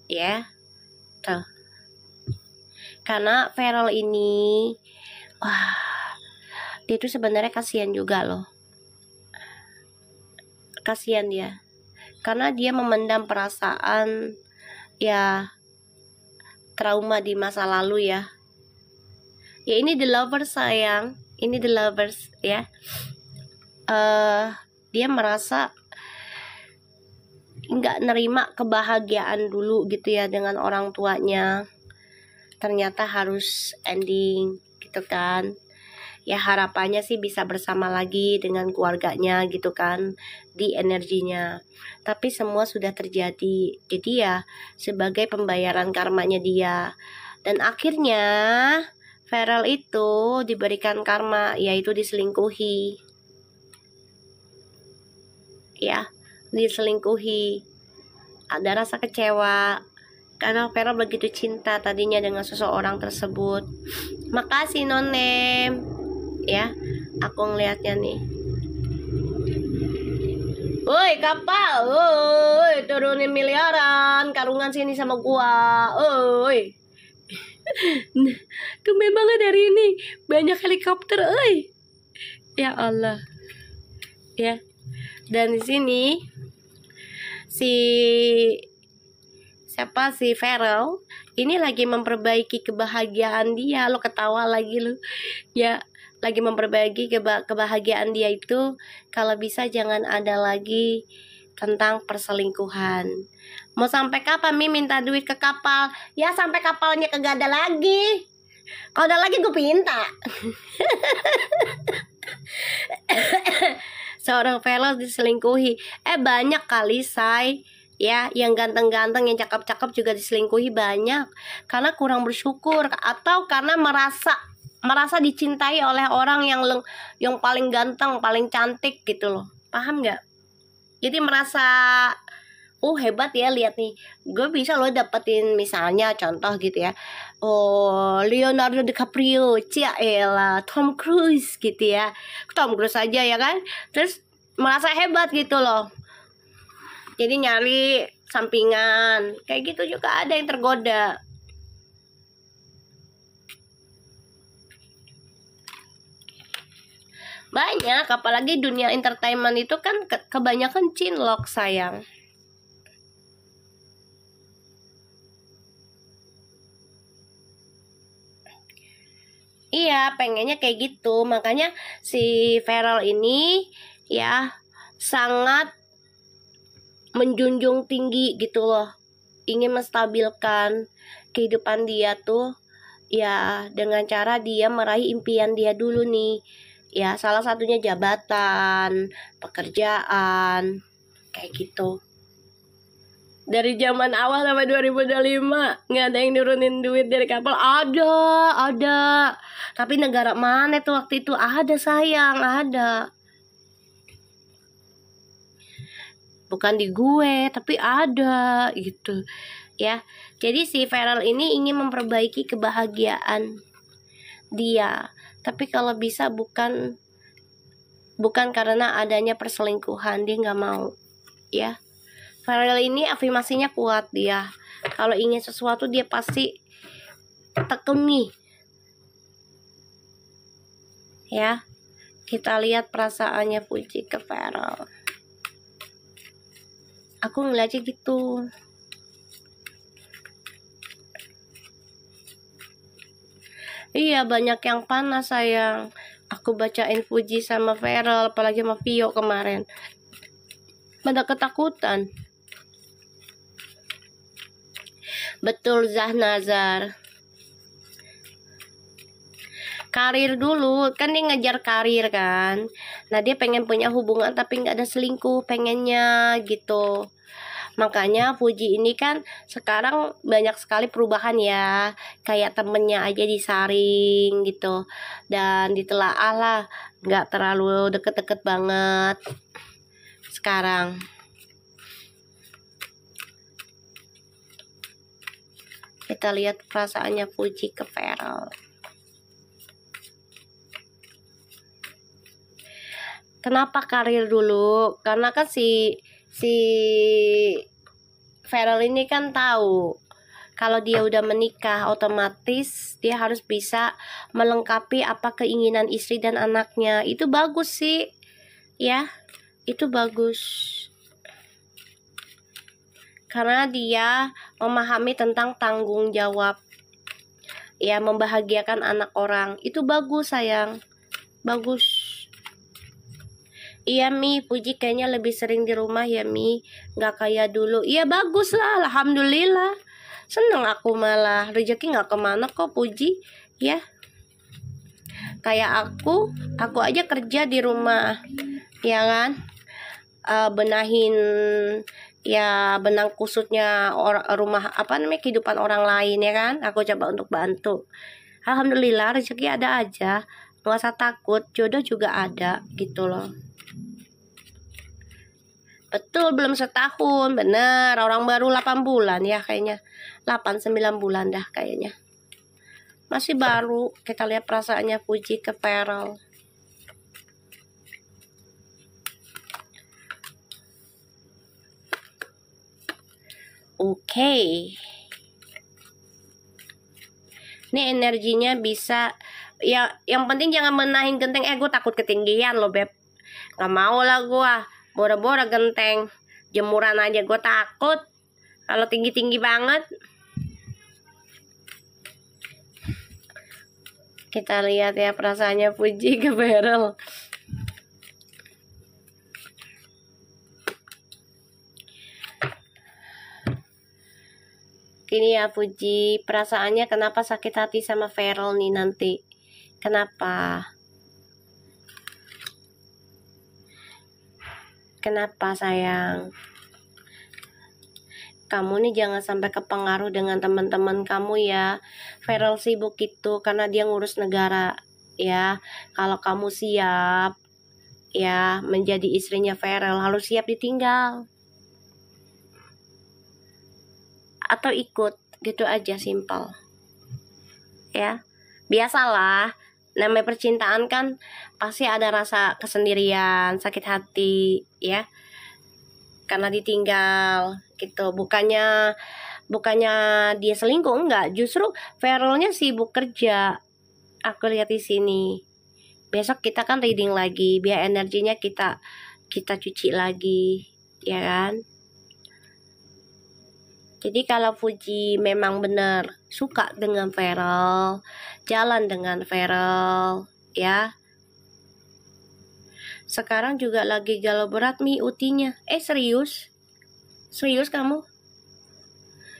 Ya, tuh. Karena Feral ini, wah, dia tuh sebenarnya kasihan juga loh. Kasihan dia. Karena dia memendam perasaan ya trauma di masa lalu ya. Ya ini the lovers sayang, ini the lovers ya. Dia merasa nggak nerima kebahagiaan dulu gitu ya dengan orang tuanya. Ternyata harus ending gitu kan. Ya harapannya sih bisa bersama lagi dengan keluarganya gitu kan, di energinya. Tapi semua sudah terjadi. Jadi ya sebagai pembayaran karmanya dia. Dan akhirnya Feral itu diberikan karma, yaitu diselingkuhi. Ya, diselingkuhi. Ada rasa kecewa karena Feral begitu cinta tadinya dengan seseorang tersebut. Makasih Nonem. Ya, aku ngelihatnya nih. Woi kapal, woi turunin miliaran, karungan sini sama gua, woi. Tumben banget hari ini banyak helikopter, oi. Ya Allah. Ya. Dan di sini si Feral ini lagi memperbaiki kebahagiaan dia. Lo ketawa lagi lo. Ya, lagi memperbaiki kebahagiaan dia itu kalau bisa jangan ada lagi tentang perselingkuhan. Mau sampai kapan Mi minta duit ke kapal? Ya sampai kapalnya kagak ada lagi. Kalau ada lagi gue pinta. Seorang Feral diselingkuhi. Banyak kali say. Ya, yang ganteng-ganteng, yang cakep-cakep juga diselingkuhi banyak. Karena kurang bersyukur atau karena merasa dicintai oleh orang yang paling ganteng, paling cantik gitu loh. Paham nggak? Jadi merasa hebat ya, lihat nih, gue bisa loh dapetin misalnya contoh gitu ya, Leonardo DiCaprio, Tom Cruise gitu ya, Tom Cruise aja ya kan, terus merasa hebat gitu loh, jadi nyari sampingan kayak gitu juga ada yang tergoda. Banyak, apalagi dunia entertainment itu kan kebanyakan cinlok sayang. Iya, pengennya kayak gitu. Makanya si Feral ini ya sangat menjunjung tinggi gitu loh. Ingin menstabilkan kehidupan dia tuh ya dengan cara dia meraih impian dia dulu nih. Ya, salah satunya jabatan, pekerjaan, kayak gitu. Dari zaman awal sampai 2025 nggak ada yang nurunin duit dari kapal. Ada. Tapi negara mana tuh waktu itu? Ada sayang, ada. Bukan di gue, tapi ada gitu. Ya. Jadi si Feral ini ingin memperbaiki kebahagiaan dia. Tapi kalau bisa bukan karena adanya perselingkuhan, dia nggak mau. Ya. Feral ini afirmasinya kuat dia. Kalau ingin sesuatu dia pasti tekuni. Ya, kita lihat perasaannya Fuji ke Feral. Aku ngeliatnya gitu. Iya, banyak yang panas sayang. Aku bacain Fuji sama Feral, apalagi sama Vio kemarin. Pada ketakutan. Betul Zahnazar. Karir dulu, kan dia ngejar karir kan. Nah dia pengen punya hubungan tapi nggak ada selingkuh, pengennya gitu. Makanya Fuji ini kan sekarang banyak sekali perubahan ya. Kayak temennya aja disaring gitu. Dan ditelaah lah, nggak terlalu deket-deket banget sekarang. Kita lihat perasaannya Fuji ke Feral. Kenapa karir dulu? Karena kan si Feral ini kan tahu kalau dia udah menikah otomatis dia harus bisa melengkapi apa keinginan istri dan anaknya. Itu bagus sih. Ya, itu bagus. Karena dia memahami tentang tanggung jawab. Ya, membahagiakan anak orang. Itu bagus sayang. Bagus. Iya Mi, Puji kayaknya lebih sering di rumah ya Mi, nggak kayak dulu. Iya bagus lah, alhamdulillah. Seneng aku malah, rezeki nggak kemana kok Puji, ya. Kayak aku aja kerja di rumah, ya kan. Benahin ya benang kusutnya rumah apa namanya kehidupan orang lain ya kan. Aku coba untuk bantu. Alhamdulillah rezeki ada aja, nggak usah takut, jodoh juga ada gitu loh. Betul, belum setahun, bener. Orang baru 8 bulan ya kayaknya. 8-9 bulan dah kayaknya. Masih baru. Kita lihat perasaannya Fuji ke Feral. Oke. Ini energinya bisa. Ya, yang penting jangan menahin genteng. Gue takut ketinggian loh Beb. Gak mau lah gue. Bora-bora genteng jemuran aja gue takut kalau tinggi-tinggi banget. Kita lihat ya perasaannya Fuji ke Feral. Gini ya Fuji, perasaannya kenapa sakit hati sama Feral nih nanti? Kenapa? Kenapa sayang? Kamu nih jangan sampai kepengaruh dengan teman-teman kamu ya. Feral sibuk itu karena dia ngurus negara ya. Kalau kamu siap ya menjadi istrinya Feral, harus siap ditinggal. Atau ikut, gitu aja simpel. Ya. Biasalah, namanya percintaan kan pasti ada rasa kesendirian, sakit hati ya. Karena ditinggal gitu. Bukannya dia selingkuh, enggak, justru Feralnya sibuk kerja. Aku lihat di sini. Besok kita kan reading lagi, biar energinya kita cuci lagi, ya kan? Jadi kalau Fuji memang benar suka dengan Feral, jalan dengan Feral, ya. Sekarang juga lagi galau berat Mi Utinya. Serius? Serius kamu?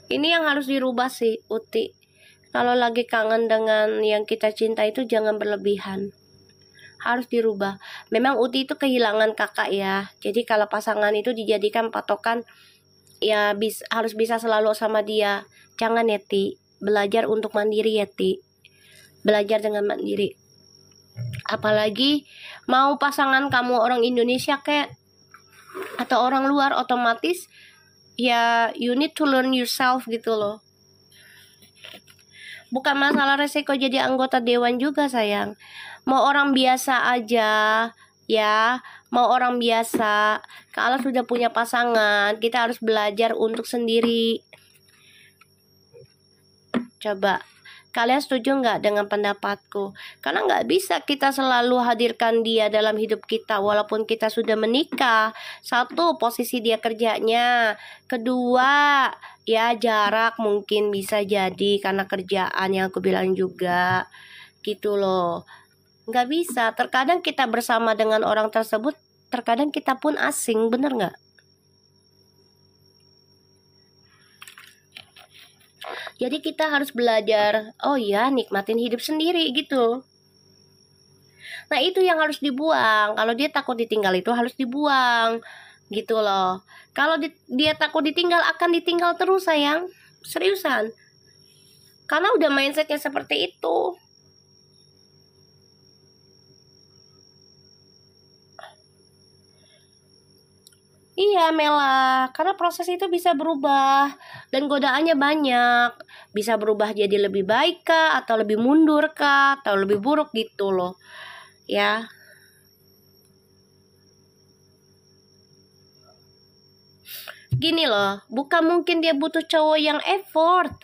Ini yang harus dirubah sih Uti. Kalau lagi kangen dengan yang kita cinta itu jangan berlebihan. Harus dirubah. Memang Uti itu kehilangan kakak ya. Jadi kalau pasangan itu dijadikan patokan ya harus bisa selalu sama dia. Jangan ya Ti. Belajar untuk mandiri ya Ti. Belajar dengan mandiri. Apalagi mau pasangan kamu orang Indonesia kayak atau orang luar, otomatis ya you need to learn yourself gitu loh. Bukan masalah resiko jadi anggota dewan juga sayang. Mau orang biasa aja ya, mau orang biasa. Kalau sudah punya pasangan, kita harus belajar untuk sendiri. Coba Kalian setuju nggak dengan pendapatku? Karena nggak bisa kita selalu hadirkan dia dalam hidup kita walaupun kita sudah menikah. Satu, posisi dia kerjanya. Kedua, ya jarak mungkin bisa jadi karena kerjaan yang aku bilang juga. Gitu loh. Nggak bisa. Terkadang kita bersama dengan orang tersebut, terkadang kita pun asing, bener nggak? Jadi kita harus belajar, oh ya, nikmatin hidup sendiri gitu. Nah itu yang harus dibuang. Kalau dia takut ditinggal itu harus dibuang gitu loh. Kalau dia takut ditinggal, akan ditinggal terus sayang. Seriusan. Karena udah mindsetnya seperti itu. Iya Mela, karena proses itu bisa berubah dan godaannya banyak. Bisa berubah jadi lebih baik kah, atau lebih mundur kah, atau lebih buruk gitu loh. Ya. Gini loh, bukan mungkin dia butuh cowok yang effort.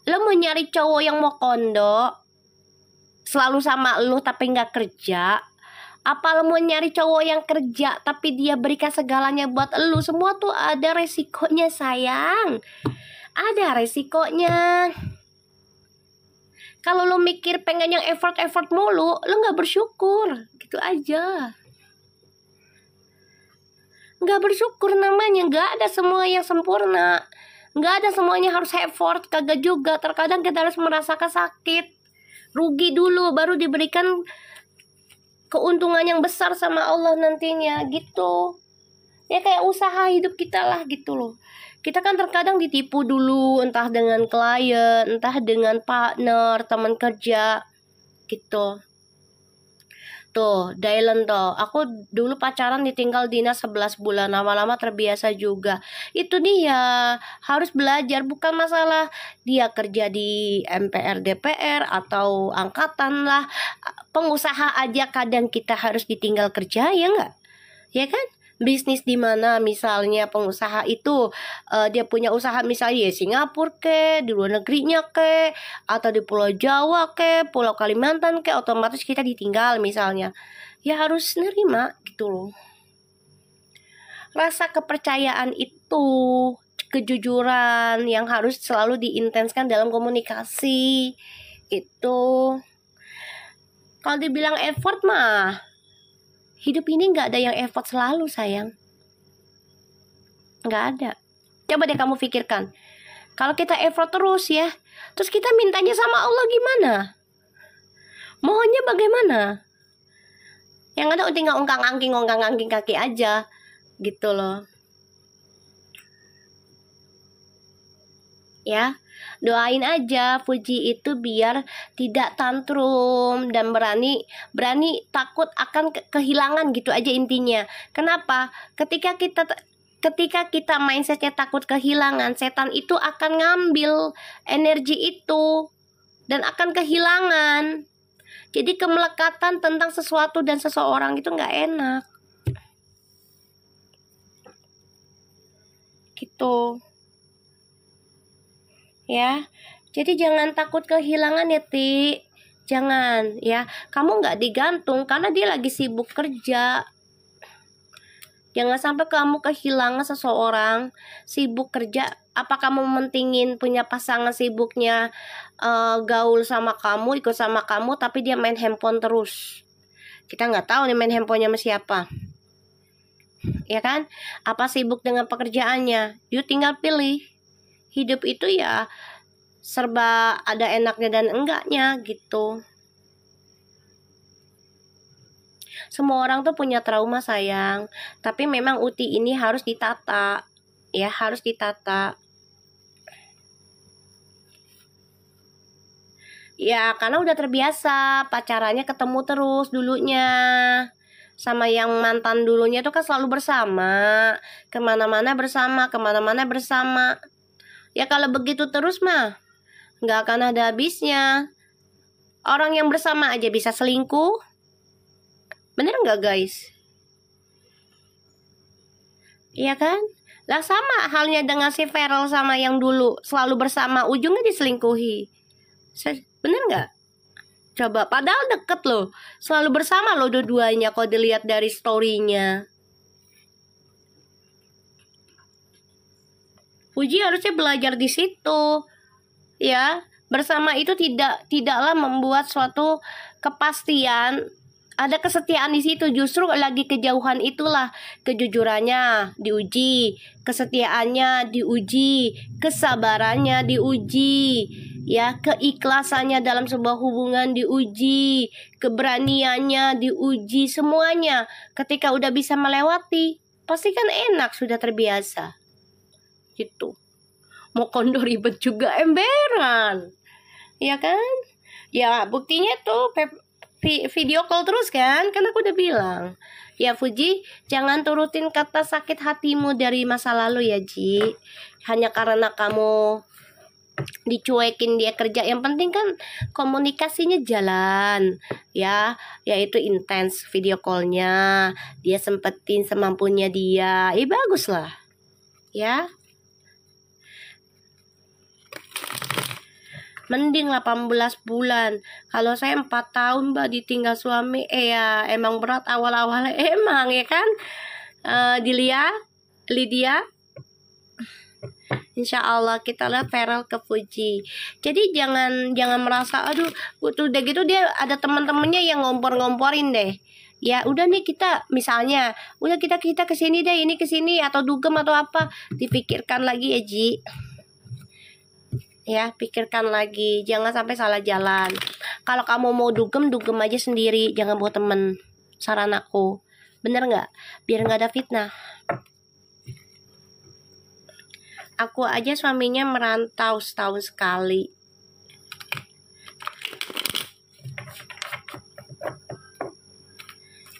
Lo mau nyari cowok yang mau kondo, selalu sama lo tapi nggak kerja. Apa lo mau nyari cowok yang kerja tapi dia berikan segalanya buat lo? Semua tuh ada resikonya sayang. Ada resikonya. Kalau lo mikir pengen yang effort mulu, lo gak bersyukur. Gitu aja. Gak bersyukur namanya. Gak ada semua yang sempurna. Gak ada semuanya harus effort. Kagak juga. Terkadang kita harus merasakan sakit. Rugi dulu baru diberikan keuntungan yang besar sama Allah nantinya gitu. Ya kayak usaha hidup kita lah gitu loh. Kita kan terkadang ditipu dulu, entah dengan klien, entah dengan partner, teman kerja gitu. Tuh, Dylan tuh, aku dulu pacaran ditinggal dinas 11 bulan, lama-lama terbiasa juga. Itu dia, harus belajar, bukan masalah dia kerja di MPR, DPR, atau angkatan lah. Pengusaha aja kadang kita harus ditinggal kerja, ya nggak? Ya kan? Bisnis di mana misalnya pengusaha itu dia punya usaha misalnya di Singapura ke, di luar negerinya ke, atau di Pulau Jawa ke, Pulau Kalimantan ke, otomatis kita ditinggal misalnya. Ya harus nerima gitu loh. Rasa kepercayaan itu, kejujuran yang harus selalu diintenskan dalam komunikasi itu. Kalau dibilang effort mah, hidup ini gak ada yang effort selalu sayang. Gak ada. Coba deh kamu pikirkan. Kalau kita effort terus ya, terus kita mintanya sama Allah gimana? Mohonnya bagaimana? Yang ada tinggal ongkang-angking kaki aja. Gitu loh. Ya, doain aja Fuji itu biar tidak tantrum dan berani takut akan kehilangan gitu aja intinya. Kenapa? Ketika kita mindsetnya takut kehilangan, setan itu akan ngambil energi itu dan akan kehilangan. Jadi kemelekatan tentang sesuatu dan seseorang itu nggak enak. Gitu. Ya, jadi jangan takut kehilangan ya Ti. Jangan ya, kamu nggak digantung karena dia lagi sibuk kerja. Jangan sampai kamu kehilangan seseorang, sibuk kerja. Apa kamu mementingin punya pasangan sibuknya gaul sama kamu, ikut sama kamu, tapi dia main handphone terus. Kita nggak tahu nih main handphonenya sama siapa. Ya kan? Apa sibuk dengan pekerjaannya? You tinggal pilih. Hidup itu ya serba ada enaknya dan enggaknya gitu. Semua orang tuh punya trauma sayang, tapi memang Uti ini harus ditata. Ya, harus ditata. Ya, karena udah terbiasa pacarannya ketemu terus dulunya. Sama yang mantan dulunya tuh kan selalu bersama. Kemana-mana bersama. Ya kalau begitu terus mah nggak akan ada habisnya. Orang yang bersama aja bisa selingkuh. Bener nggak guys? Iya kan? Lah sama halnya dengan si Feral sama yang dulu selalu bersama, ujungnya diselingkuhi. Bener nggak? Coba, padahal deket loh, selalu bersama loh dua-duanya kalau dilihat dari story-nya. Puji harusnya belajar di situ, ya. Bersama itu tidaklah membuat suatu kepastian. Ada kesetiaan di situ, justru lagi kejauhan itulah kejujurannya diuji, kesetiaannya diuji, kesabarannya diuji, ya, keikhlasannya dalam sebuah hubungan diuji, keberaniannya diuji, semuanya. Ketika udah bisa melewati, pasti kan enak, sudah terbiasa. Gitu. Mau kondo ribet juga emberan. Ya kan? Ya buktinya tuh video call terus kan aku udah bilang. Ya Fuji, jangan turutin kata sakit hatimu dari masa lalu ya Ji. Hanya karena kamu dicuekin dia kerja, yang penting kan komunikasinya jalan, ya, yaitu intens video callnya, dia sempetin semampunya dia, bagus lah, ya. Mending 18 bulan. Kalau saya 4 tahun Mbak ditinggal suami, ya emang berat awal-awalnya, emang ya kan. Lydia, Insya Allah kita lihat Feral ke Fuji. Jadi jangan merasa aduh udah gitu dia ada teman-temannya yang ngompor-ngomporin deh. Ya udah nih kita misalnya udah kita kesini deh, ini kesini atau dugem atau apa, dipikirkan lagi ya Ji. Ya, pikirkan lagi, jangan sampai salah jalan. Kalau kamu mau dugem aja sendiri, jangan bawa temen. Saran aku, bener nggak? Biar nggak ada fitnah. Aku aja suaminya merantau setahun sekali.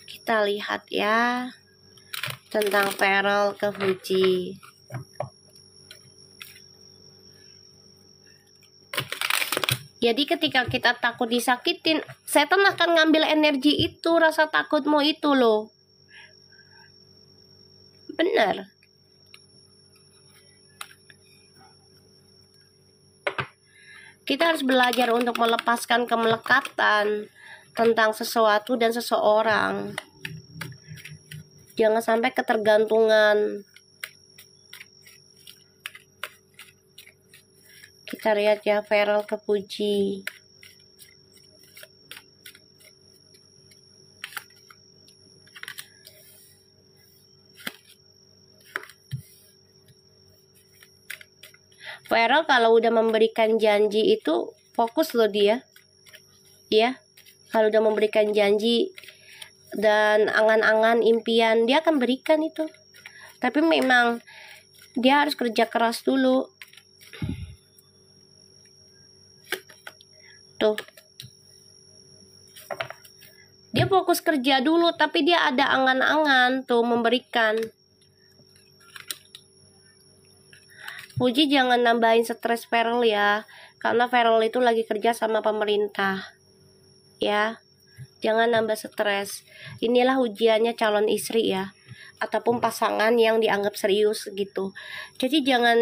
Kita lihat ya tentang Feral ke Fuji. Jadi ketika kita takut disakitin, setan akan ngambil energi itu, rasa takutmu itu loh. Benar. Kita harus belajar untuk melepaskan kemelekatan tentang sesuatu dan seseorang. Jangan sampai ketergantungan. Kita lihat ya Feral ke Fuji. Feral kalau udah memberikan janji itu fokus loh dia. Ya, kalau udah memberikan janji dan angan-angan impian, dia akan berikan itu. Tapi memang dia harus kerja keras dulu. Tuh. Dia fokus kerja dulu, tapi dia ada angan-angan tuh memberikan. Puji jangan nambahin stres Feral ya, karena Feral itu lagi kerja sama pemerintah. Ya, jangan nambah stres. Inilah ujiannya calon istri ya, ataupun pasangan yang dianggap serius gitu. Jadi jangan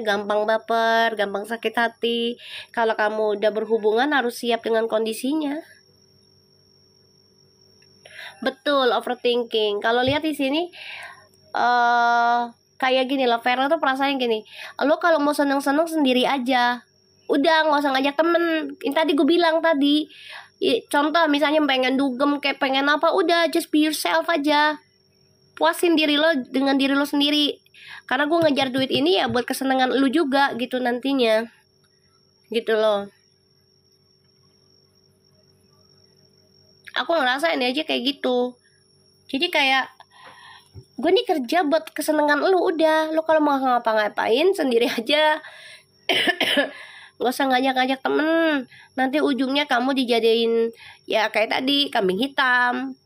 gampang baper, gampang sakit hati. Kalau kamu udah berhubungan harus siap dengan kondisinya. Betul, overthinking. Kalau lihat di sini kayak gini lah, Feral tuh perasaan gini, lo kalau mau seneng-seneng sendiri aja, udah nggak usah ngajak temen. Ini tadi gue bilang tadi, contoh misalnya pengen dugem kayak pengen apa, udah just be yourself aja, puasin diri lo dengan diri lo sendiri. Karena gue ngejar duit ini ya buat kesenangan lo juga gitu nantinya, gitu loh. Aku ngerasa ini aja kayak gitu. Jadi kayak gue nih kerja buat kesenangan lu, udah lu kalau mau ngapa-ngapain sendiri aja. Gak usah ngajak-ngajak temen, nanti ujungnya kamu dijadiin ya kayak tadi, kambing hitam.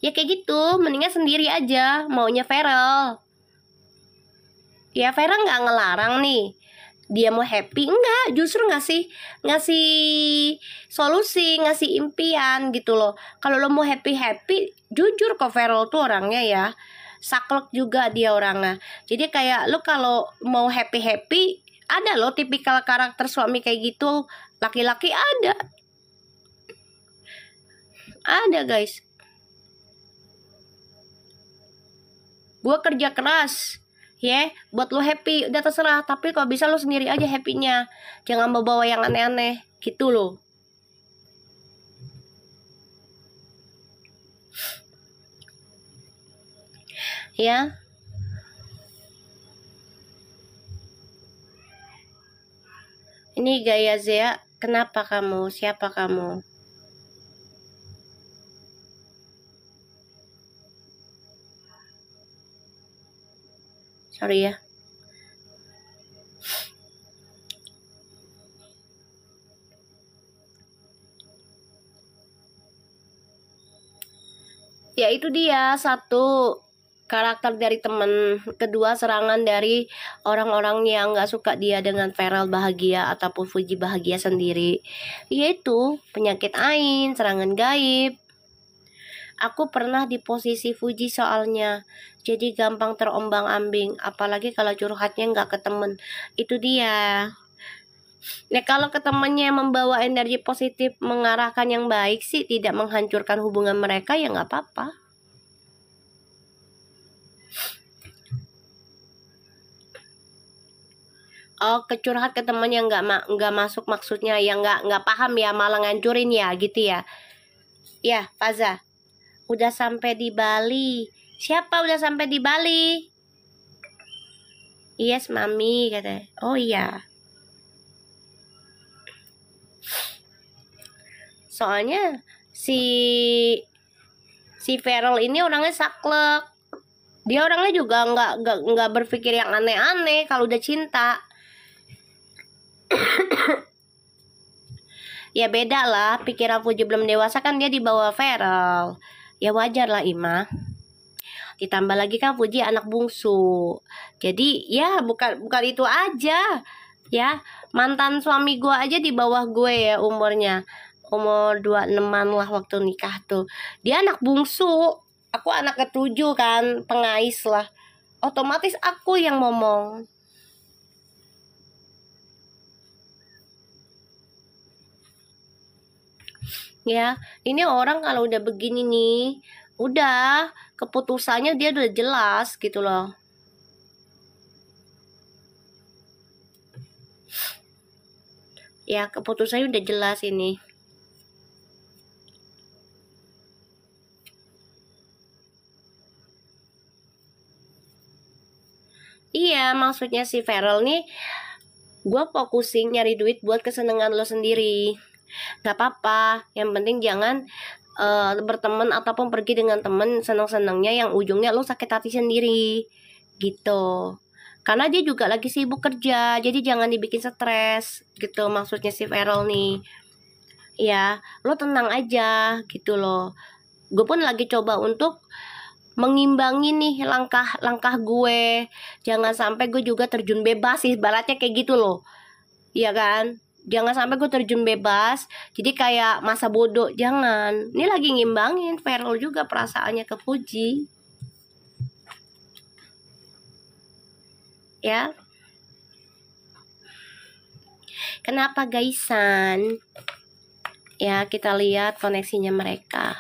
Ya kayak gitu, mendingan sendiri aja maunya Feral. Ya Feral gak ngelarang nih, dia mau happy, enggak, justru ngasih solusi, ngasih impian gitu loh. Kalau lo mau happy, jujur kok Feral tuh orangnya ya, saklek juga dia orangnya. Jadi kayak lo kalau mau happy, ada loh tipikal karakter suami kayak gitu, laki-laki ada guys. Gue kerja keras ya, buat lo happy, udah terserah. Tapi kalau bisa lo sendiri aja happynya, jangan bawa yang aneh-aneh gitu loh. Ya, ini gaya Zea. Kenapa kamu? Siapa kamu? Sorry ya. Ya itu dia, satu karakter dari temen, kedua serangan dari orang-orang yang gak suka dia dengan Feral bahagia ataupun Fuji bahagia sendiri, yaitu penyakit Ain, serangan gaib. Aku pernah di posisi Fuji soalnya, jadi gampang terombang-ambing, apalagi kalau curhatnya nggak ke temen. Itu dia. Ya kalau ke temennya membawa energi positif, mengarahkan yang baik sih, tidak menghancurkan hubungan mereka, ya nggak apa-apa. Oh, kecurhat ke temen yang nggak masuk maksudnya, yang nggak paham ya, malah ngancurin ya, gitu ya. Ya, Faza. Udah sampai di Bali. Siapa udah sampai di Bali? Yes, mami katanya. Oh iya. Soalnya si Feral ini orangnya saklek. Dia orangnya juga nggak berpikir yang aneh-aneh kalau udah cinta. Ya beda lah, pikiran Fuji belum dewasa kan, dia dibawa Feral. Ya wajar lah Ima. Ditambah lagi kan Fuji anak bungsu. Jadi ya bukan itu aja. Ya, mantan suami gue aja di bawah gue ya umurnya. Umur 26-an lah waktu nikah tuh. Dia anak bungsu. Aku anak ketujuh kan, pengais lah. Otomatis aku yang ngomong. Ya, ini orang kalau udah begini nih, udah keputusannya dia udah jelas gitu loh. Ya, keputusannya udah jelas ini. Iya, maksudnya si Feral nih, gue fokusin nyari duit buat kesenangan lo sendiri. Gak apa-apa, yang penting jangan berteman ataupun pergi dengan temen senang-senangnya yang ujungnya lo sakit hati sendiri gitu. Karena dia juga lagi sibuk kerja, jadi jangan dibikin stres gitu maksudnya si Feral nih. Ya, lo tenang aja gitu loh. Gue pun lagi coba untuk mengimbangi nih langkah gue. Jangan sampai gue juga terjun bebas, ibaratnya kayak gitu loh. Iya kan? Jangan sampai gue terjun bebas, jadi kayak masa bodoh. Jangan. Ini lagi ngimbangin Feral juga perasaannya ke Fuji. Ya. Kenapa gaisan? Ya, kita lihat koneksinya mereka.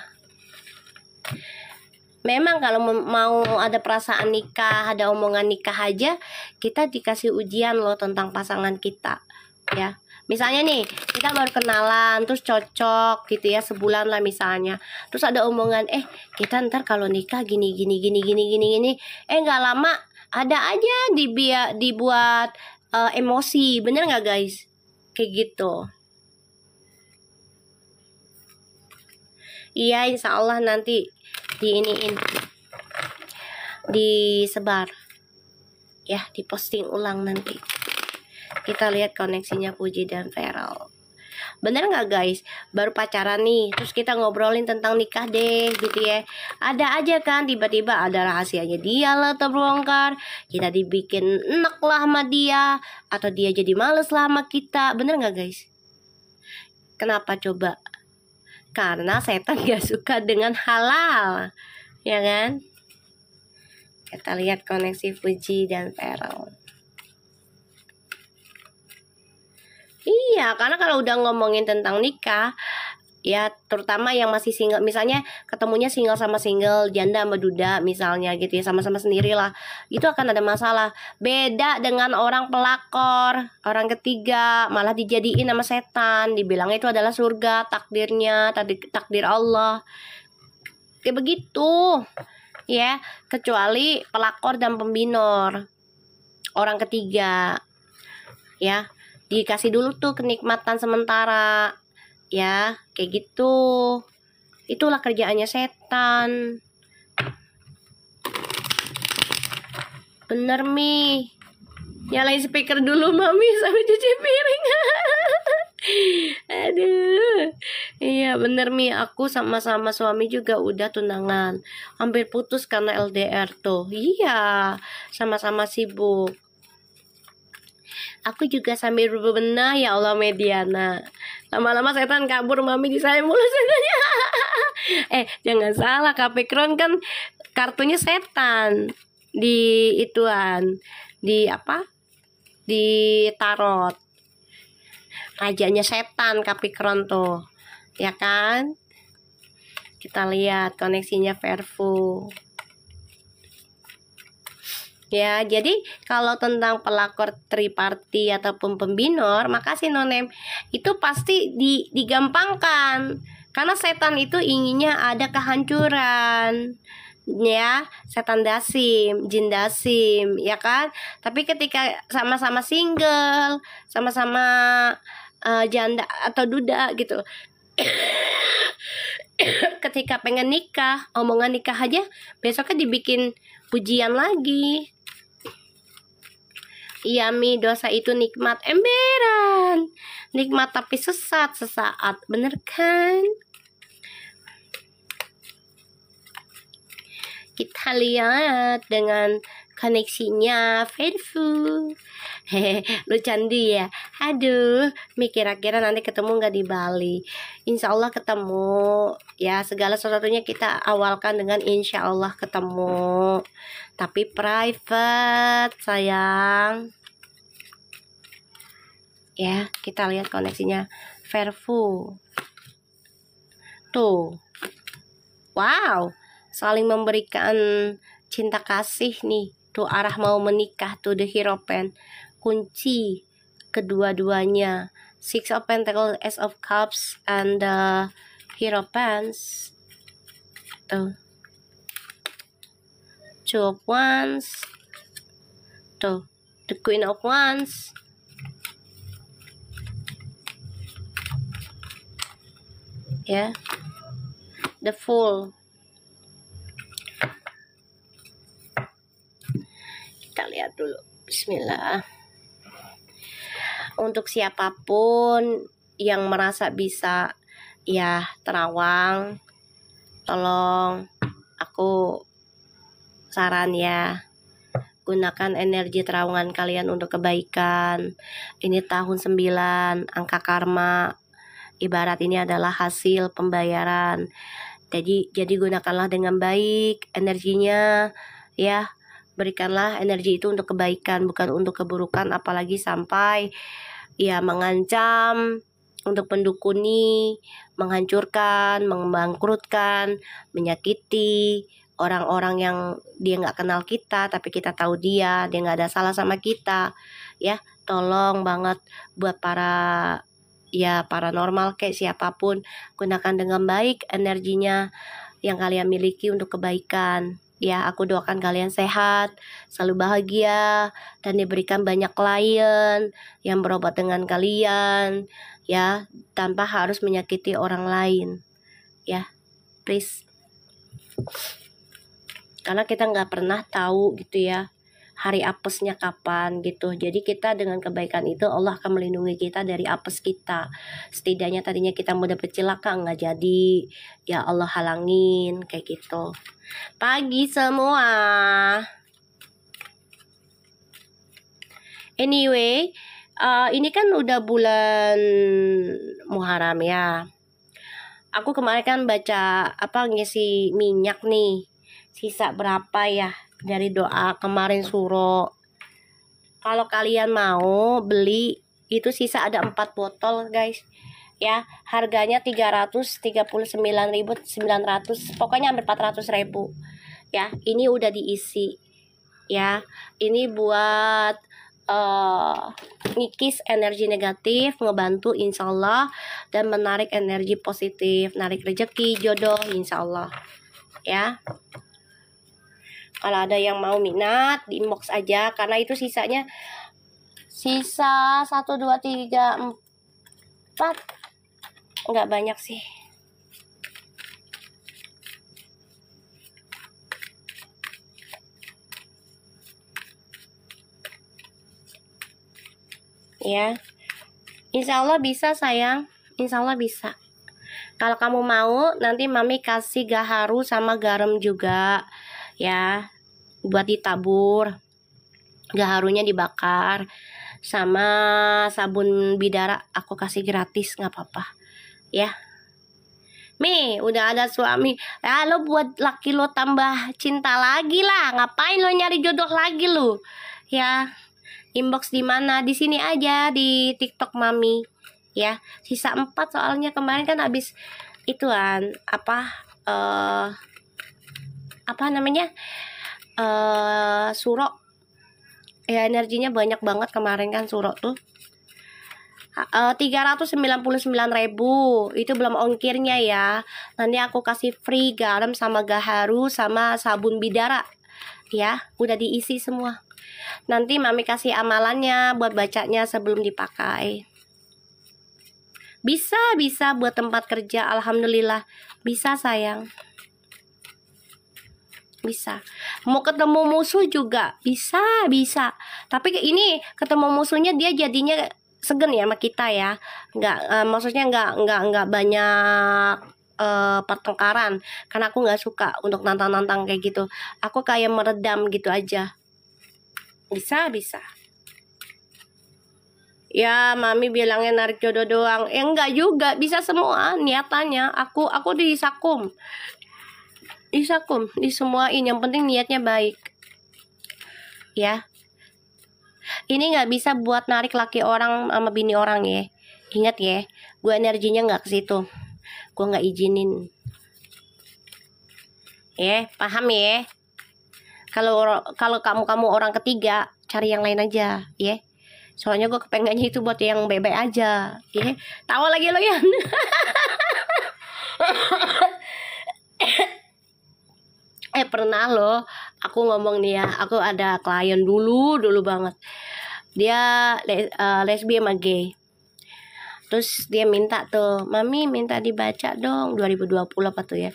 Memang kalau mau ada perasaan nikah, ada omongan nikah aja, kita dikasih ujian loh tentang pasangan kita. Ya. Misalnya nih, kita baru kenalan, terus cocok gitu ya, sebulan lah misalnya. Terus ada omongan, kita ntar kalau nikah gini. Nggak lama, ada aja dibuat emosi, bener nggak guys? Kayak gitu. Iya, insya Allah nanti disebar. Ya, diposting ulang nanti. Kita lihat koneksinya Fuji dan Feral. Bener nggak guys? Baru pacaran nih, terus kita ngobrolin tentang nikah deh gitu ya. Ada aja kan tiba-tiba ada rahasianya dia lah terbongkar, kita dibikin enak lah sama dia, atau dia jadi males lah sama kita. Bener nggak guys? Kenapa coba? Karena setan gak suka dengan halal, ya kan? Kita lihat koneksi Fuji dan Feral. Iya, karena kalau udah ngomongin tentang nikah, ya terutama yang masih single, misalnya ketemunya single sama single, janda sama duda misalnya gitu ya, sama-sama sendiri lah, itu akan ada masalah. Beda dengan orang pelakor, orang ketiga, malah dijadiin sama setan, dibilangnya itu adalah surga, takdirnya, takdir Allah. Kayak begitu ya, kecuali pelakor dan pembinor, orang ketiga ya, dikasih dulu tuh kenikmatan sementara ya, kayak gitu. Itulah kerjaannya setan. Bener Mi, nyalain speaker dulu Mami sampai cuci piring. Aduh, iya bener Mi, aku sama-sama suami juga udah tunangan, hampir putus karena LDR tuh. Iya, sama-sama sibuk. Aku juga sambil berbenah, ya Allah Mediana. Lama-lama setan kabur, Mami di saya mulu setannya. Jangan salah, Capricorn kan kartunya setan di ituan, di apa? Di tarot. Rajanya setan Capricorn tuh, ya kan? Kita lihat koneksinya Verfu. Ya, jadi kalau tentang pelakor triparti ataupun pembinor, makasih Nonem, itu pasti digampangkan. Karena setan itu inginnya ada kehancuran. Ya, setan dasim, jin dasim, ya kan? Tapi ketika sama-sama single, sama-sama janda atau duda gitu. Ketika pengen nikah, omongan nikah aja besoknya dibikin pujian lagi. Iya Mi, dosa itu nikmat emberan, nikmat tapi sesat sesaat, bener kan? Kita lihat dengan koneksinya Verfu. Lu candi ya. Aduh, Mi kira-kira nanti ketemu nggak di Bali? Insya Allah ketemu. Ya, segala sesuatunya kita awalkan dengan insya Allah ketemu. Tapi private sayang. Ya, kita lihat koneksinya Verfu. Tuh. Wow, saling memberikan cinta kasih nih. Tuh arah mau menikah tuh, the Hierophant. Kunci kedua-duanya. Six of Pentacles, Ace of Cups, and the Hierophants. Tuh. Two of Wands. Tuh, the Queen of Wands. Ya, the Fool. Kita lihat dulu. Bismillah. Untuk siapapun yang merasa bisa ya terawang, tolong aku saran ya, gunakan energi terawangan kalian untuk kebaikan. Ini tahun 9, angka karma. Ibarat ini adalah hasil pembayaran. Jadi gunakanlah dengan baik energinya ya. Berikanlah energi itu untuk kebaikan, bukan untuk keburukan, apalagi sampai ya mengancam, untuk mendukuni, menghancurkan, membangkrutkan, menyakiti orang-orang yang dia nggak kenal kita, tapi kita tahu dia nggak ada salah sama kita. Ya, tolong banget buat para paranormal kayak siapapun, gunakan dengan baik energinya yang kalian miliki untuk kebaikan. Ya, aku doakan kalian sehat, selalu bahagia, dan diberikan banyak klien yang berobat dengan kalian, ya, tanpa harus menyakiti orang lain, ya, please. Karena kita nggak pernah tahu gitu ya, hari apesnya kapan gitu. Jadi kita dengan kebaikan itu Allah akan melindungi kita dari apes kita. Setidaknya tadinya kita mau dapet celaka nggak jadi, ya Allah halangin kayak gitu. Pagi semua. Anyway, ini kan udah bulan Muharram ya. Aku kemarin kan baca ngisi minyak nih. Sisa berapa ya dari doa kemarin suro. Kalau kalian mau beli itu sisa ada 4 botol guys. Ya, harganya 339.900, pokoknya hampir 400.000. Ya, ini udah diisi. Ya, ini buat ngikis energi negatif, ngebantu insya Allah, dan menarik energi positif, narik rezeki, jodoh insya Allah ya. Kalau ada yang mau minat di inbox aja, karena itu sisa 1, 2, 3, 4, nggak banyak sih. Ya, insya Allah bisa sayang, insya Allah bisa. Kalau kamu mau, nanti mami kasih gaharu sama garam juga ya, buat ditabur. Gaharunya dibakar, sama sabun bidara aku kasih gratis, nggak apa-apa ya. Mi, udah ada suami ya, lo buat laki lo tambah cinta lagi lah. Ngapain lo nyari jodoh lagi lo ya? Inbox di mana? Di sini aja, di TikTok mami ya. Sisa 4 soalnya kemarin kan habis ituan apa namanya suro ya, energinya banyak banget kemarin kan suro tuh. 399.000 itu belum ongkirnya ya. Nanti aku kasih free garam sama gaharu sama sabun bidara ya, udah diisi semua. Nanti mami kasih amalannya buat bacanya sebelum dipakai. Bisa buat tempat kerja, alhamdulillah bisa sayang. Bisa. Mau ketemu musuh juga bisa. Tapi ini ketemu musuhnya dia jadinya segen ya sama kita ya. Maksudnya nggak banyak pertengkaran, karena aku nggak suka untuk nantang kayak gitu. Aku kayak meredam gitu aja. Bisa. Ya, mami bilangnya narik jodoh doang. Enggak juga, bisa semua niatannya. Aku disakum, disemuain. Yang penting niatnya baik. Ya. Ini nggak bisa buat narik laki orang sama bini orang ya. Ingat ya, gue energinya nggak ke situ. Gue nggak izinin. Ya, paham ya? Kalau kamu orang ketiga, cari yang lain aja, ya. Soalnya gue kepengennya itu buat yang bebe aja, ya. Tawa lagi lo ya. Pernah loh, aku ngomong nih ya, aku ada klien dulu banget. Dia lesbi sama gay. Terus dia minta tuh, mami minta dibaca dong, 2020 apa tuh ya.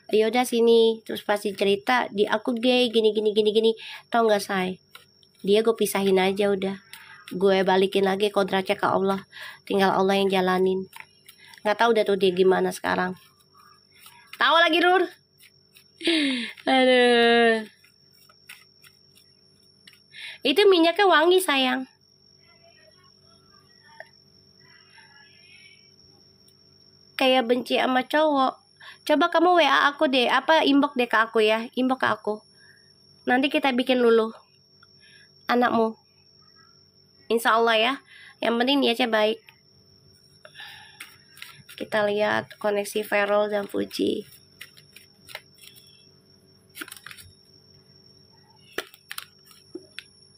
Yaudah sini. Terus pasti cerita di aku gay gini. Tau nggak say, dia gue pisahin aja udah. Gue balikin lagi kodratnya ke Allah. Tinggal Allah yang jalanin. Nggak tahu udah tuh dia gimana sekarang. Tahu lagi Rur. Aduh. Itu minyaknya wangi sayang. Kayak benci sama cowok. Coba kamu WA aku deh, inbox deh ke aku ya, inbox ke aku. Nanti kita bikin luluh anakmu. Insya Allah ya. Yang penting niatnya baik. Kita lihat koneksi Ferrol dan Fuji.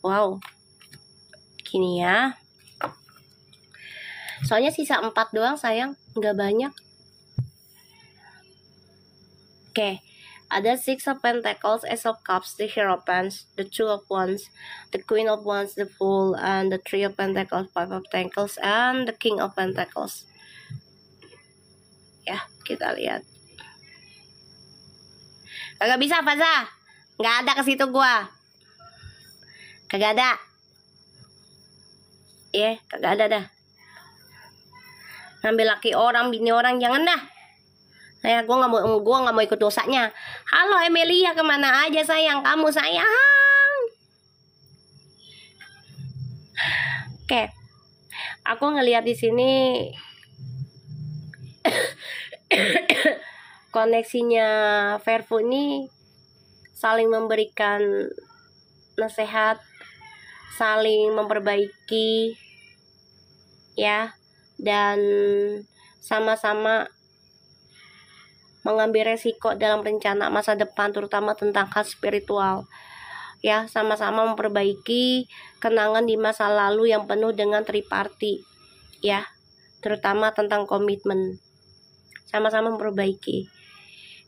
Wow. Gini ya. Soalnya sisa 4 doang sayang, nggak banyak. Oke, ada 6 of Pentacles, Ace of Cups, the Hierophant, the 2 of Wands, the Queen of Wands, the Fool, and the 3 of Pentacles, 5 of Pentacles, and the King of Pentacles. Ya, kita lihat. Kagak bisa Faza, nggak ada ke situ gua. Kagak ada. Kagak ada dah. Ngambil laki orang, bini orang, jangan dah. Gue nggak mau ikut dosanya. Halo Emilia, kemana aja sayang? Kamu sayang. Oke. Aku ngelihat di sini koneksinya Vervo ini saling memberikan nasihat, saling memperbaiki, ya, dan sama-sama mengambil resiko dalam rencana masa depan, terutama tentang hal spiritual. Ya, sama-sama memperbaiki kenangan di masa lalu yang penuh dengan triparti, ya, terutama tentang komitmen. Sama-sama memperbaiki.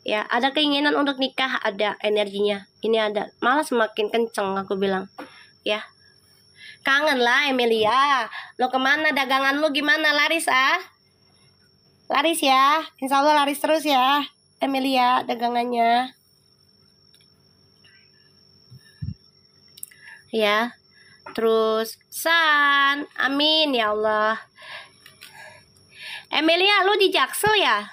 Ya, ada keinginan untuk nikah, ada energinya. Ini ada, malah semakin kenceng aku bilang. Ya. Kangen lah Emilia. Lo kemana, dagangan lo gimana, laris Laris ya. Insya Allah laris terus ya Emilia dagangannya. Ya. Terus San, amin ya Allah. Emilia, lu di Jaksel ya?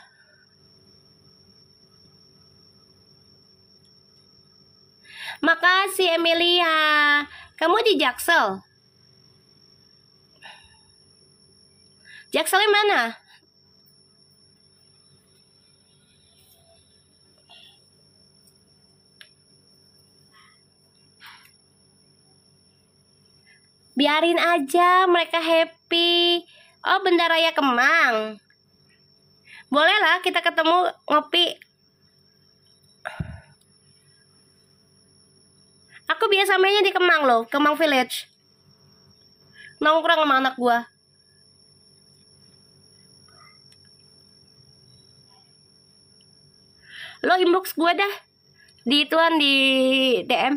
Makasih Emilia. Kamu di Jaksel? Jakselnya mana? Biarin aja mereka happy. Oh, Benda Raya Kemang. Boleh lah kita ketemu ngopi. Aku biasa mainnya di Kemang loh, Kemang Village. Nongkrong sama anak gua. Lo inbox gua dah. Di ituan di DM.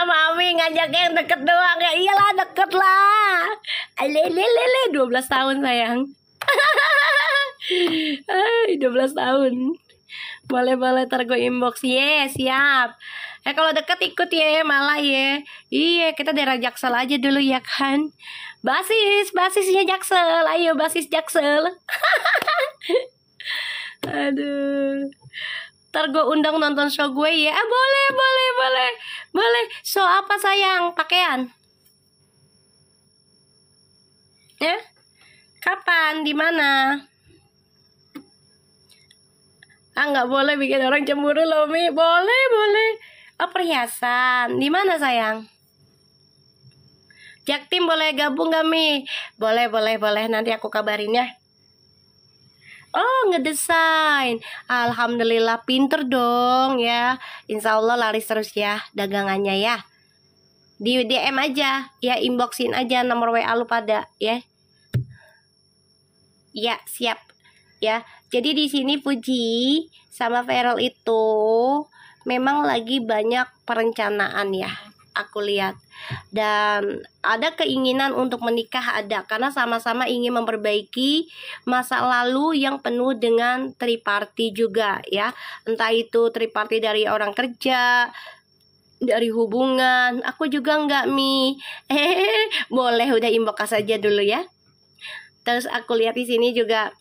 Mami ngajak yang deket doang ya. Iyalah deket lah. Lele 12 tahun sayang. 12 tahun. Boleh ntar gue inbox. Siap. Kalau deket ikut ya, malah ya. Iya, kita daerah Jaksel aja dulu ya kan. Basisnya Jaksel. Ayo basis Jaksel. Aduh. Ntar gue undang nonton show gue ya. Boleh. Show apa sayang? Pakaian? Ya? Kapan? Di mana? Nggak boleh bikin orang cemburu loh, Mi. Boleh. Oh, perhiasan. Di mana sayang? Jaktim boleh gabung gak, Mi? Boleh. Nanti aku kabarin ya. Oh, ngedesain. Alhamdulillah, pinter dong ya. Insya Allah laris terus ya dagangannya ya. Di DM aja, ya, inboxin aja nomor WA lu pada ya. Ya, siap. Ya, jadi di sini Puji sama Feral itu memang lagi banyak perencanaan ya. Aku lihat, dan ada keinginan untuk menikah, ada, karena sama-sama ingin memperbaiki masa lalu yang penuh dengan triparti juga ya, entah itu triparti dari orang kerja, dari hubungan. Aku juga enggak, Mi. Boleh, udah inbox saja dulu ya. Terus aku lihat di sini juga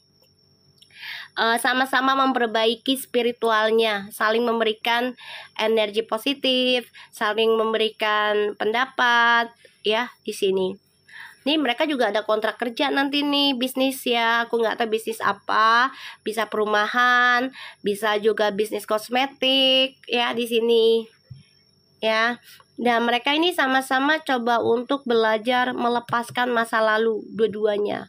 sama-sama memperbaiki spiritualnya, saling memberikan energi positif, saling memberikan pendapat ya di sini. Nih mereka juga ada kontrak kerja nanti nih, bisnis ya. Aku nggak tahu bisnis apa, bisa perumahan, bisa juga bisnis kosmetik ya di sini ya. Dan mereka ini sama-sama coba untuk belajar melepaskan masa lalu dua-duanya.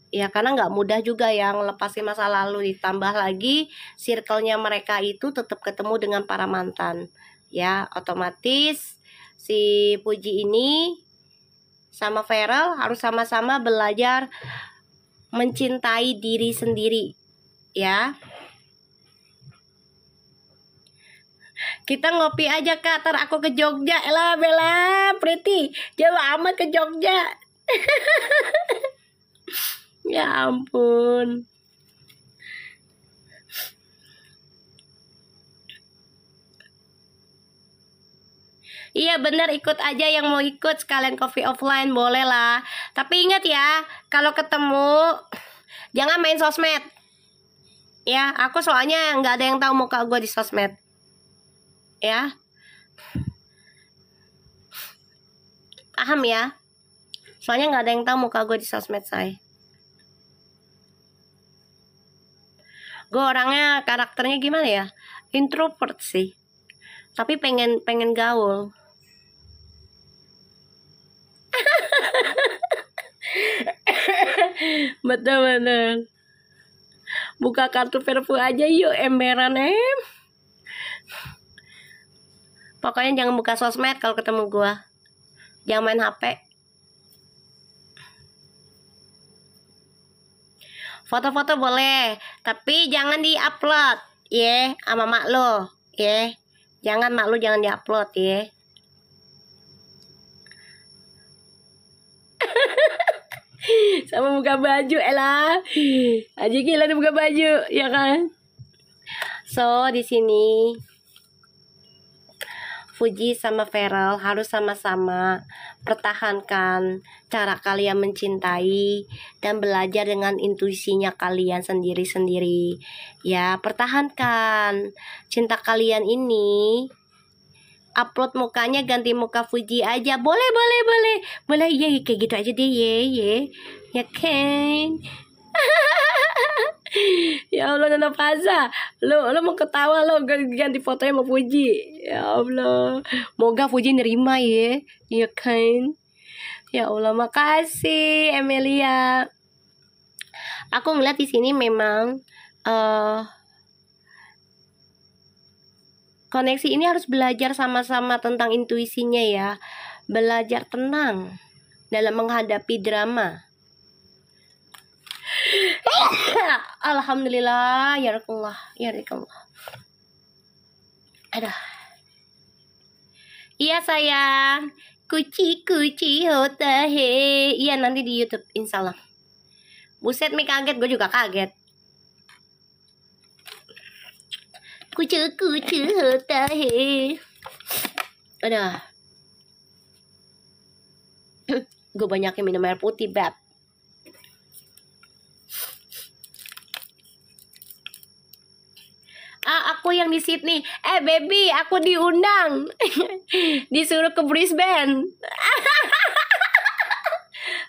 Ya, karena nggak mudah juga ya ngelepasin masa lalu, ditambah lagi circle-nya mereka itu tetap ketemu dengan para mantan. Ya, otomatis si Puji ini sama Feral harus sama-sama belajar mencintai diri sendiri. Ya. Kita ngopi aja Kak, ntar aku ke Jogja. Elah Bella, Pretty, jauh amat ke Jogja. Ya ampun. Iya bener, ikut aja yang mau ikut, sekalian coffee offline boleh lah. Tapi ingat ya, kalau ketemu jangan main sosmed. Ya, aku soalnya nggak ada yang tahu muka gue di sosmed. Ya, paham ya? Soalnya nggak ada yang tahu muka gue di sosmed saya. Gue orangnya karakternya gimana ya? Introvert sih. Tapi pengen gaul. Betul-betul. Buka kartu Perfu aja yuk, emberan em. Pokoknya jangan buka sosmed kalau ketemu gua. Jangan main HP. Foto-foto boleh, tapi jangan di-upload, ya, sama mak lo, ya. Jangan mak lo jangan di-upload, ya. Sama buka baju, elah. Aja gila nih buka baju, ya kan? So, di sini Fuji sama Feral harus sama-sama pertahankan cara kalian mencintai dan belajar dengan intuisinya kalian sendiri-sendiri. Ya, pertahankan cinta kalian ini. Upload mukanya ganti muka Fuji aja. Boleh. Boleh, ya kayak gitu aja deh, ya kan? Ya Allah, Nana Faza, lo mau ketawa lo ganti fotonya sama Fuji. Ya Allah, moga Fuji nerima ya kan? Ya Allah, makasih Emilia. Aku ngeliat di sini memang koneksi ini harus belajar sama-sama tentang intuisinya ya. Belajar tenang dalam menghadapi drama. Alhamdulillah, ya Allah. Aduh. Iya sayang, kuci hota he. Iya nanti di YouTube, insyaallah. Buset, mi kaget, gue juga kaget. Kuci hota he. Aduh. Gue banyakin minum air putih, beb. Aku yang di Sydney. Baby, aku diundang. Disuruh ke Brisbane.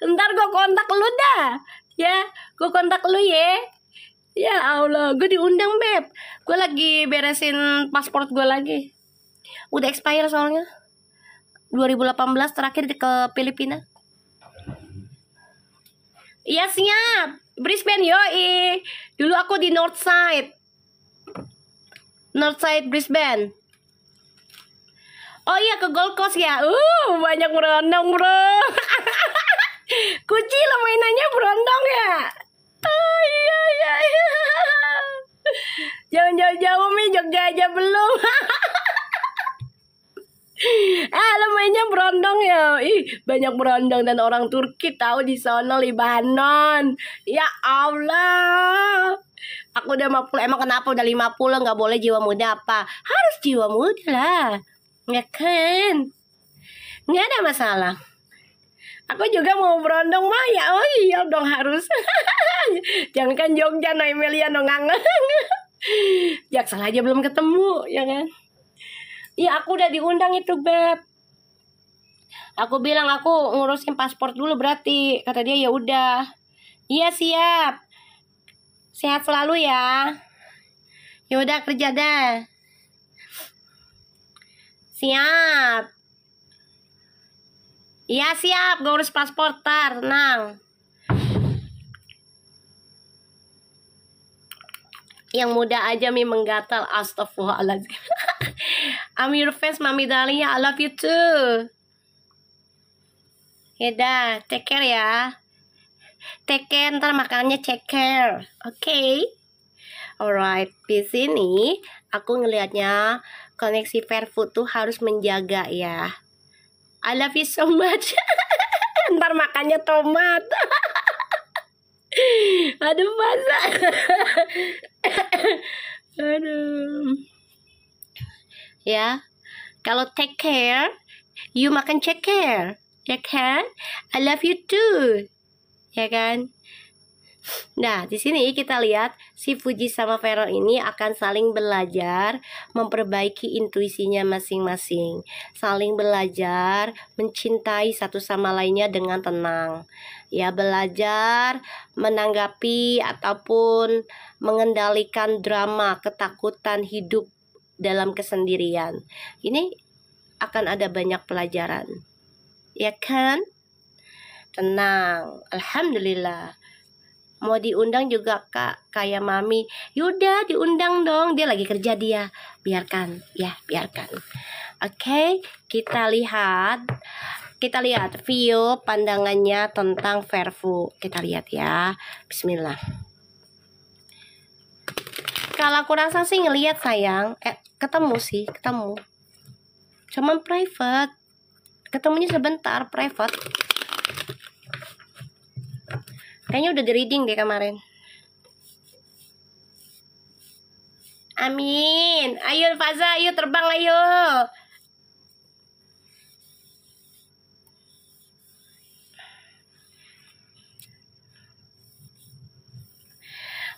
Ntar gue kontak lu dah. Ya, gue kontak lu ya. Ya Allah, gue diundang, beb. Gue lagi beresin paspor gue lagi. Udah expire soalnya. 2018 terakhir ke Filipina. Iya siap. Brisbane yoi. Dulu aku di Northside Brisbane. Oh iya, ke Gold Coast ya. Banyak berondong bro. Kuci lo mainannya berondong ya. Oh iya. Jangan jauh-jauh mi, Jogja aja belum. Lo mainnya berondong ya. Banyak berondong dan orang Turki tahu di sono Libanon. Ya Allah. Aku udah 50. Emang kenapa udah 50 nggak boleh jiwa muda apa? Harus jiwa muda lah. Ya kan? Nggak ada masalah. Aku juga mau berondong mah ya. Oh iya dong harus. Jangan kan Jogja no Emilia no ngangen. Jaksel aja belum ketemu, ya kan? Iya, aku udah diundang itu, beb. Aku bilang aku ngurusin paspor dulu berarti. Kata dia ya udah. Iya, siap. Sehat selalu ya. Ya udah kerja dah. Siap. Iya, siap. Gue urus paspor tar, tenang. Yang muda aja mi menggatal. Astagfirullahaladzim. I'm your fans, Mami darlingnya. I love you too. Yaudah, take care ya. Take care, ntar makannya take care. Oke. Alright, di sini aku ngelihatnya koneksi Fairfood tuh harus menjaga ya. I love you so much. Ntar makannya tomat. Aduh masa. Aduh. Ya, kalau take care You makan ceker, ya kan? I love you too, ya kan? Nah, di sini kita lihat si Fuji sama Vero ini akan saling belajar, memperbaiki intuisinya masing-masing, saling belajar mencintai satu sama lainnya dengan tenang. Ya, belajar menanggapi ataupun mengendalikan drama, ketakutan hidup dalam kesendirian. Ini akan ada banyak pelajaran, ya kan? Tenang, alhamdulillah. Mau diundang juga kak, kayak mami. Yaudah diundang dong, dia lagi kerja dia. Biarkan, ya biarkan. Oke, kita lihat view pandangannya tentang Verfu. Kita lihat ya. Bismillah. Kalau aku rasa sih ngelihat sayang, ketemu. Cuman private. Ketemunya sebentar, private. Kayaknya udah di reading deh kemarin. Amin. Ayo Faza, ayo terbang ayo.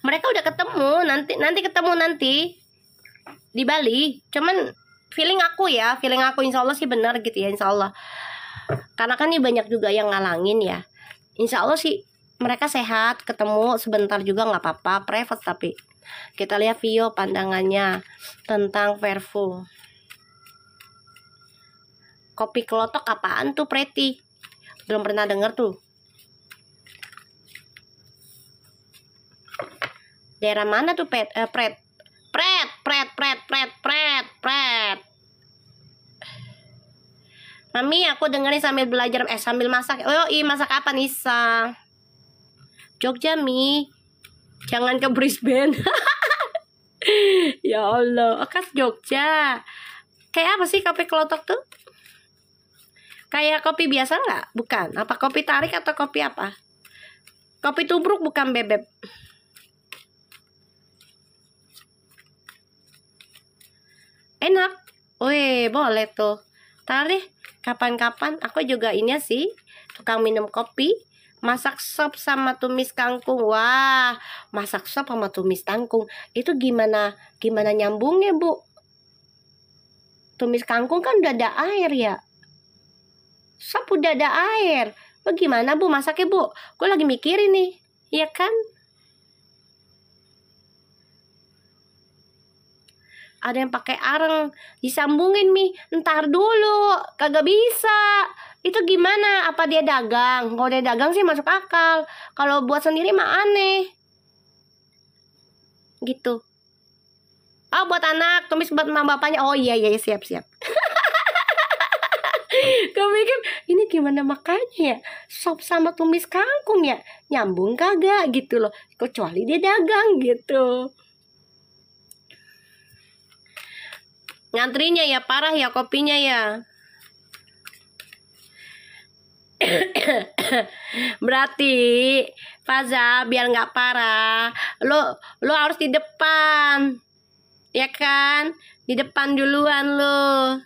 Mereka udah ketemu, nanti ketemu di Bali. Cuman feeling aku insya Allah sih benar gitu ya, insya Allah. Karena kan ini banyak juga yang ngalangin ya. Insya Allah sih mereka sehat, ketemu sebentar juga nggak apa-apa, private. Tapi kita lihat video pandangannya tentang Verfu. Kopi kelotok apaan tuh Preti? Belum pernah denger tuh. Daerah mana tuh Pret? Mami, aku dengerin sambil belajar, sambil masak. Oh iya, masak apa Nisa? Jogja Mi, jangan ke Brisbane. Ya Allah, khas Jogja. Kayak apa sih kopi kelotok tuh? Kayak kopi biasa nggak? Bukan. Apa kopi tarik atau kopi apa? Kopi tubruk bukan bebek. Enak. Wih, boleh tuh. Tarik kapan-kapan. Aku juga ini sih, tukang minum kopi. Masak sop sama tumis kangkung. Wah, masak sop sama tumis kangkung. Itu gimana nyambungnya, Bu? Tumis kangkung kan udah ada air ya. Sop udah ada air. Bagaimana, Bu, masaknya, Bu? Gue lagi mikirin nih. Iya kan? Ada yang pakai areng, disambungin Mi. Ntar dulu, kagak bisa. Itu gimana? Apa dia dagang? Kalau dia dagang sih masuk akal. Kalau buat sendiri mah aneh. Gitu. Oh, buat anak, tumis buat mama bapaknya. Oh iya, siap. Kau mikir, ini gimana makannya ya? Sop sama tumis kangkung ya? Nyambung kagak gitu loh. Kecuali dia dagang gitu. Ngantrinya ya parah ya, kopinya ya. Berarti Faza, biar nggak parah, lo harus di depan, ya kan? Di depan duluan lo.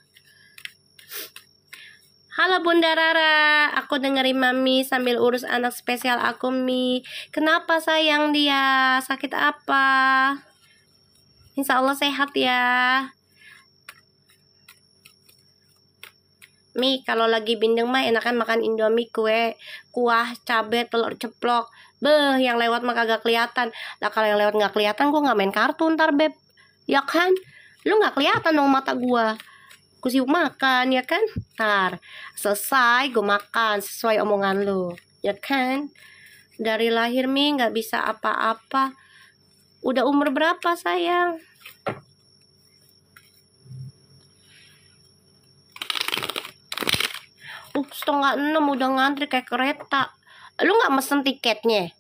Halo Bunda Rara, aku dengerin Mami sambil urus anak spesial aku Mi. Kenapa sayang dia? Sakit apa? Insya Allah sehat ya. Mi, kalau lagi bindeng mah enakan makan Indomie, kue, kuah, cabe, telur ceplok. Beh, yang lewat mah kagak kelihatan. Lah kalau yang lewat nggak kelihatan, gua nggak main kartu ntar Beb. Ya kan? Lu nggak kelihatan dong mata gua. Ku sibuk makan, ya kan? Ntar selesai gua makan sesuai omongan lu, ya kan? Dari lahir Mi nggak bisa apa-apa. Udah umur berapa sayang? Setengah 6 udah ngantri kayak kereta. Lu nggak mesen tiketnya?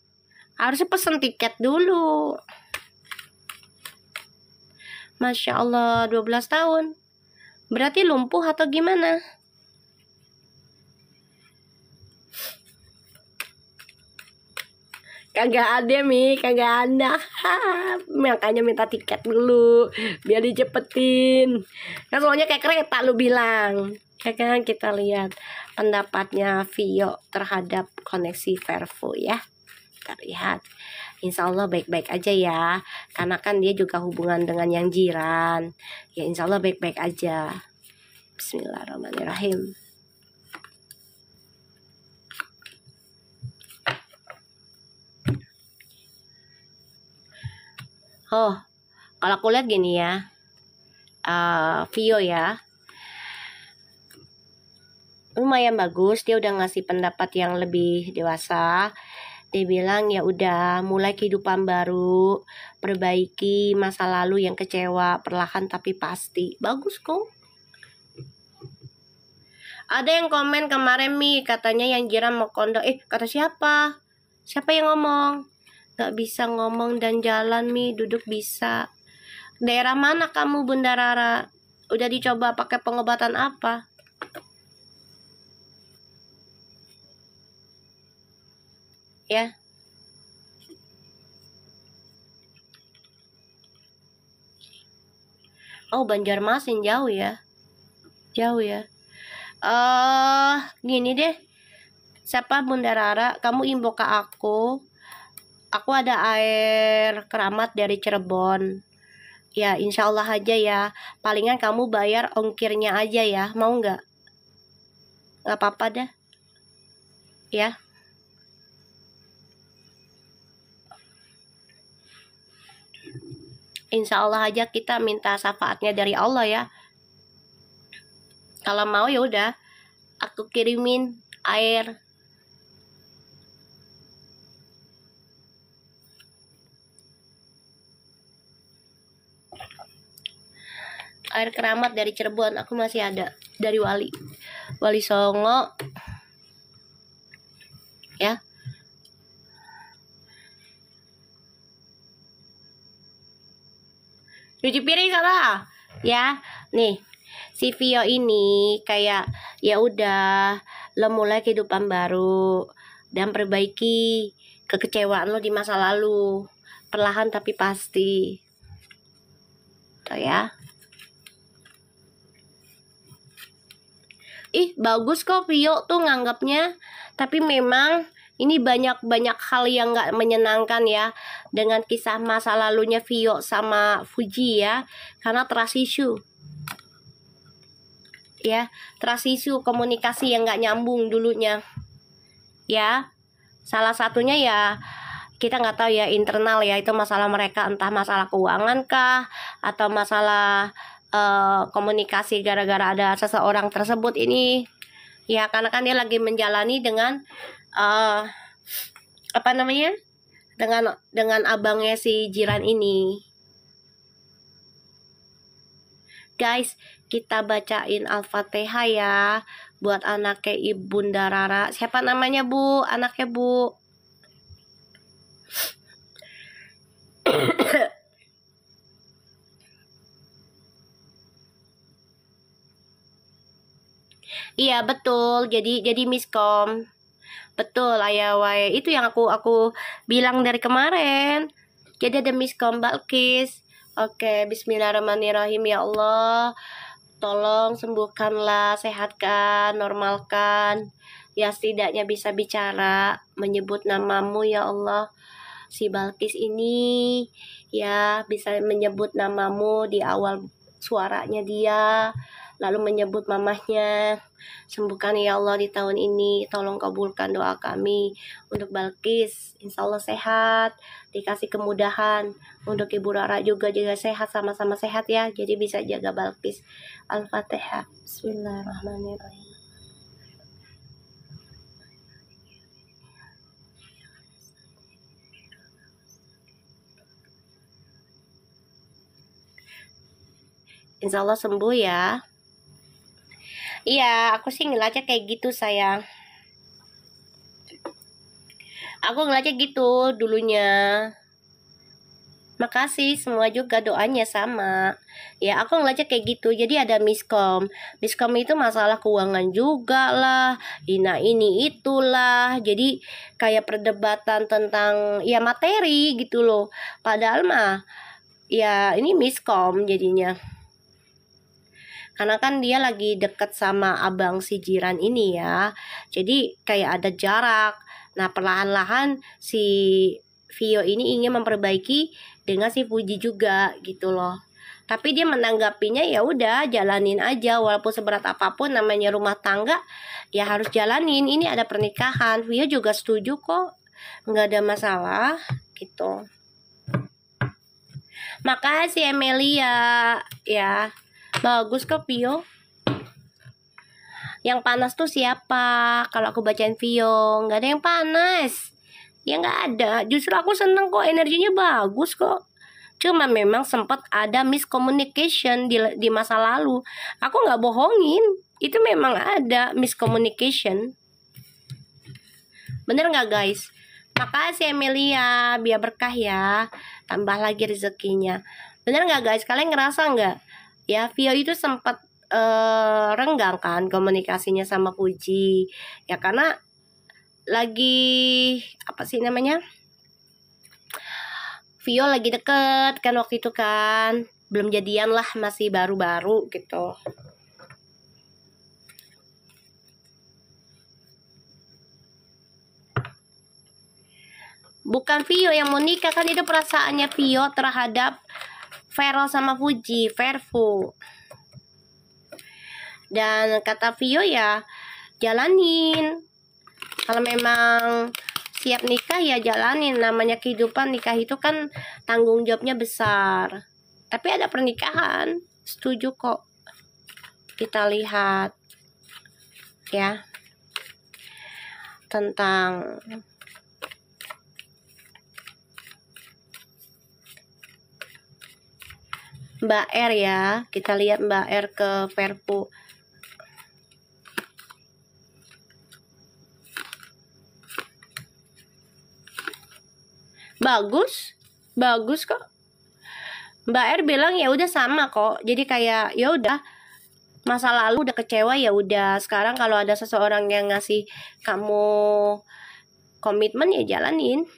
Harusnya pesen tiket dulu. Masya Allah, 12 tahun. Berarti lumpuh atau gimana? Kagak ada Mi, kagak ada. Makanya minta tiket dulu biar dicepetin. Kan soalnya kayak kereta lu bilang. Ya kan, kita lihat pendapatnya Vio terhadap koneksi Vervo ya. Kita lihat. Insya Allah baik-baik aja ya. Karena kan dia juga hubungan dengan yang jiran. Ya insya Allah baik-baik aja. Bismillahirrahmanirrahim. Oh, kalau aku lihat gini ya, Vio ya, lumayan bagus. Dia udah ngasih pendapat yang lebih dewasa. Dia bilang ya udah mulai kehidupan baru, perbaiki masa lalu yang kecewa, perlahan tapi pasti. Bagus kok. Ada yang komen kemarin Mi, katanya yang jiran mau kondo. Kata siapa? Siapa yang ngomong? Gak bisa ngomong dan jalan Mi, duduk bisa. Daerah mana kamu Bunda Rara? Udah dicoba pakai pengobatan apa? Ya. Oh, Banjarmasin jauh ya. Jauh ya. Gini deh. Siapa Bunda Rara? Kamu info ke aku. Aku ada air keramat dari Cirebon. Ya, insya Allah aja ya. Palingan kamu bayar ongkirnya aja ya. Mau nggak? Nggak apa-apa dah. Ya. Insya Allah aja kita minta syafaatnya dari Allah ya. Kalau mau ya udah, aku kirimin air. Air keramat dari Cirebon, aku masih ada dari Wali Songo. Ya. Cuci piring salah. Ya, nih. Si Vio ini kayak ya udah, lo mulai kehidupan baru dan perbaiki kekecewaan lo di masa lalu. Perlahan tapi pasti. Tuh ya. Bagus kok Vio tuh nganggapnya. Tapi memang ini banyak hal yang gak menyenangkan ya dengan kisah masa lalunya Vio sama Fuji ya. Karena trust issue. Ya, trust issue, komunikasi yang gak nyambung dulunya. Ya, salah satunya ya kita nggak tahu ya, internal ya, itu masalah mereka, entah masalah keuangan kah atau masalah komunikasi gara-gara ada seseorang tersebut ini ya, karena kan dia lagi menjalani dengan apa namanya, dengan abangnya si jiran ini. Guys, kita bacain Al-Fatihah ya buat anaknya Ibunda Rara. Siapa namanya Bu? Anaknya Bu. Iya betul, jadi miskom. Betul ayah wae, itu yang aku bilang dari kemarin. Jadi ada miskom Balkis. Oke, bismillahirrahmanirrahim. Ya Allah, tolong sembuhkanlah, sehatkan, normalkan. Ya setidaknya bisa bicara, menyebut namamu ya Allah. Si Balkis ini ya bisa menyebut namamu di awal suaranya dia, lalu menyebut mamahnya. Sembuhkan ya Allah di tahun ini, tolong kabulkan doa kami untuk Balkis. Insya Allah sehat, dikasih kemudahan. Untuk Ibu Rara juga sehat, sama-sama sehat ya, jadi bisa jaga Balkis. Al-Fatihah. Bismillahirrahmanirrahim. Insya Allah sembuh ya. Iya, aku sih ngeliatnya kayak gitu sayang. Aku ngeliatnya gitu dulunya. Makasih semua juga doanya sama. Ya aku ngeliatnya kayak gitu. Jadi ada miskom. Miskom itu masalah keuangan juga lah. Ini itulah. Jadi kayak perdebatan tentang ya materi gitu loh. Padahal mah ya ini miskom jadinya. Karena kan dia lagi deket sama abang si jiran ini ya. Jadi kayak ada jarak. Nah perlahan-lahan si Vio ini ingin memperbaiki dengan si Fuji juga gitu loh. Tapi dia menanggapinya ya udah jalanin aja, walaupun seberat apapun namanya rumah tangga ya harus jalanin. Ini ada pernikahan. Vio juga setuju kok, nggak ada masalah gitu. Makasih Emilia ya. Bagus kok Vio. Yang panas tuh siapa? Kalau aku bacain Vio, nggak ada yang panas. Ya nggak ada. Justru aku seneng kok, energinya bagus kok. Cuma memang sempat ada miscommunication di masa lalu. Aku nggak bohongin. Itu memang ada miscommunication. Bener nggak guys? Makasih Emilia, biar berkah ya. Tambah lagi rezekinya. Bener nggak guys? Kalian ngerasa nggak? Ya Vio itu sempat renggang kan komunikasinya sama Fuji. Ya karena lagi apa sih namanya? Vio lagi deket kan waktu itu kan. Belum jadian lah, masih baru-baru gitu. Bukan Vio yang mau nikah, kan itu perasaannya Vio terhadap Feral sama Fuji, Verfu. Dan kata Vio ya jalanin. Kalau memang siap nikah ya jalanin. Namanya kehidupan, nikah itu kan tanggung jawabnya besar. Tapi ada pernikahan, setuju kok. Kita lihat ya tentang Mbak R ya. Kita lihat Mbak R ke Verfu. Bagus kok. Mbak R bilang ya udah sama kok. Jadi kayak ya udah, masa lalu udah kecewa ya udah. Sekarang kalau ada seseorang yang ngasih kamu komitmen ya jalanin.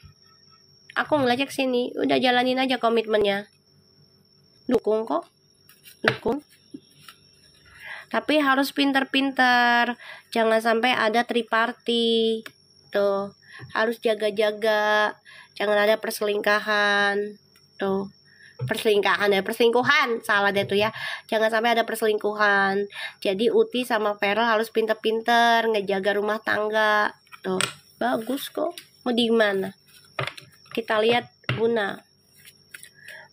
Aku ngajak sini, udah jalanin aja komitmennya. Dukung kok, dukung. Tapi harus pinter-pinter. Jangan sampai ada triparty. Tuh, harus jaga-jaga. Jangan ada perselingkahan. Tuh, perselingkuhan. Salah deh tuh ya. Jangan sampai ada perselingkuhan. Jadi Uti sama Feral harus pinter-pinter ngejaga rumah tangga. Tuh, bagus kok. Mau di mana? Kita lihat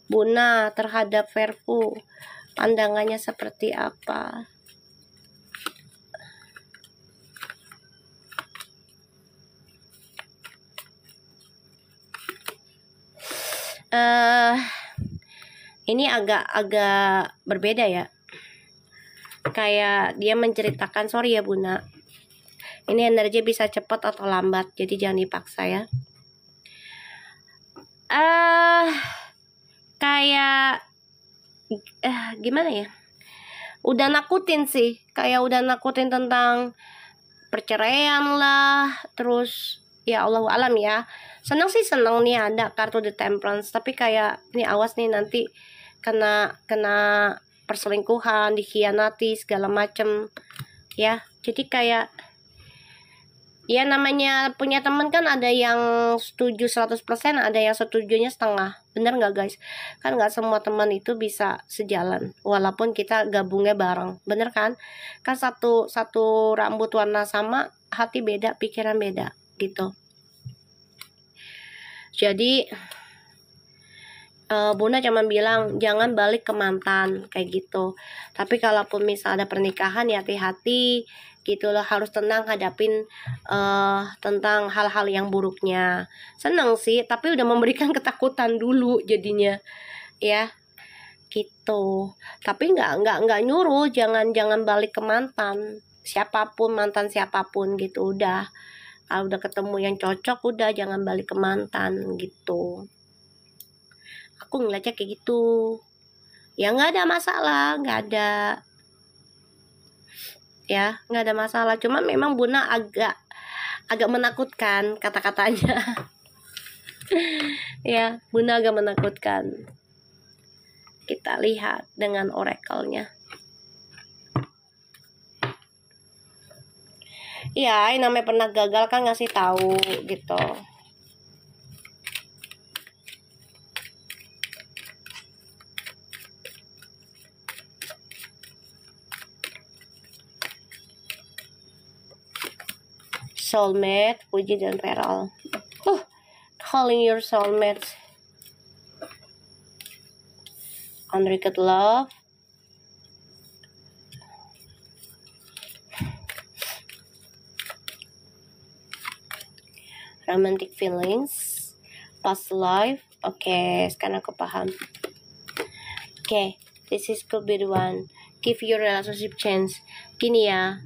Buna terhadap Verfu. Pandangannya seperti apa? Ini agak berbeda ya. Kayak dia menceritakan, sorry ya Buna, ini energi bisa cepat atau lambat, jadi jangan dipaksa ya. Kayak gimana ya? Udah nakutin sih, kayak udah nakutin tentang perceraian lah, terus ya Allah alam ya. Seneng nih ada kartu The Temperance, tapi kayak ini awas nih nanti kena perselingkuhan, dikhianati segala macem ya. Jadi kayak ya namanya punya teman kan, ada yang setuju 100%, ada yang setujunya setengah. Bener nggak guys? Kan nggak semua teman itu bisa sejalan walaupun kita gabungnya bareng. Bener kan? Kan satu rambut warna sama, hati beda, pikiran beda gitu. Jadi Bunda cuma bilang jangan balik ke mantan kayak gitu. Tapi kalaupun misal ada pernikahan ya hati-hati gitu loh, harus tenang hadapin tentang hal-hal yang buruknya. Seneng sih, tapi udah memberikan ketakutan dulu jadinya ya gitu. Tapi nggak nyuruh jangan balik ke mantan siapapun gitu. Udah, kalau udah ketemu yang cocok udah jangan balik ke mantan gitu. Aku ngeliatnya kayak gitu. Ya nggak ada masalah, nggak ada. Ya nggak ada masalah. Cuma memang Bunda agak menakutkan kata-katanya. Ya, Bunda agak menakutkan. Kita lihat dengan orakelnya. Ya, ini namanya pernah gagal kan ngasih tahu gitu. Soulmate, Puji dan Feral. Calling your soulmates. Unrequited love. Romantic feelings. Past life. Oke, sekarang aku paham. Oke, this is could be the one. Give your relationship chance. Gini ya,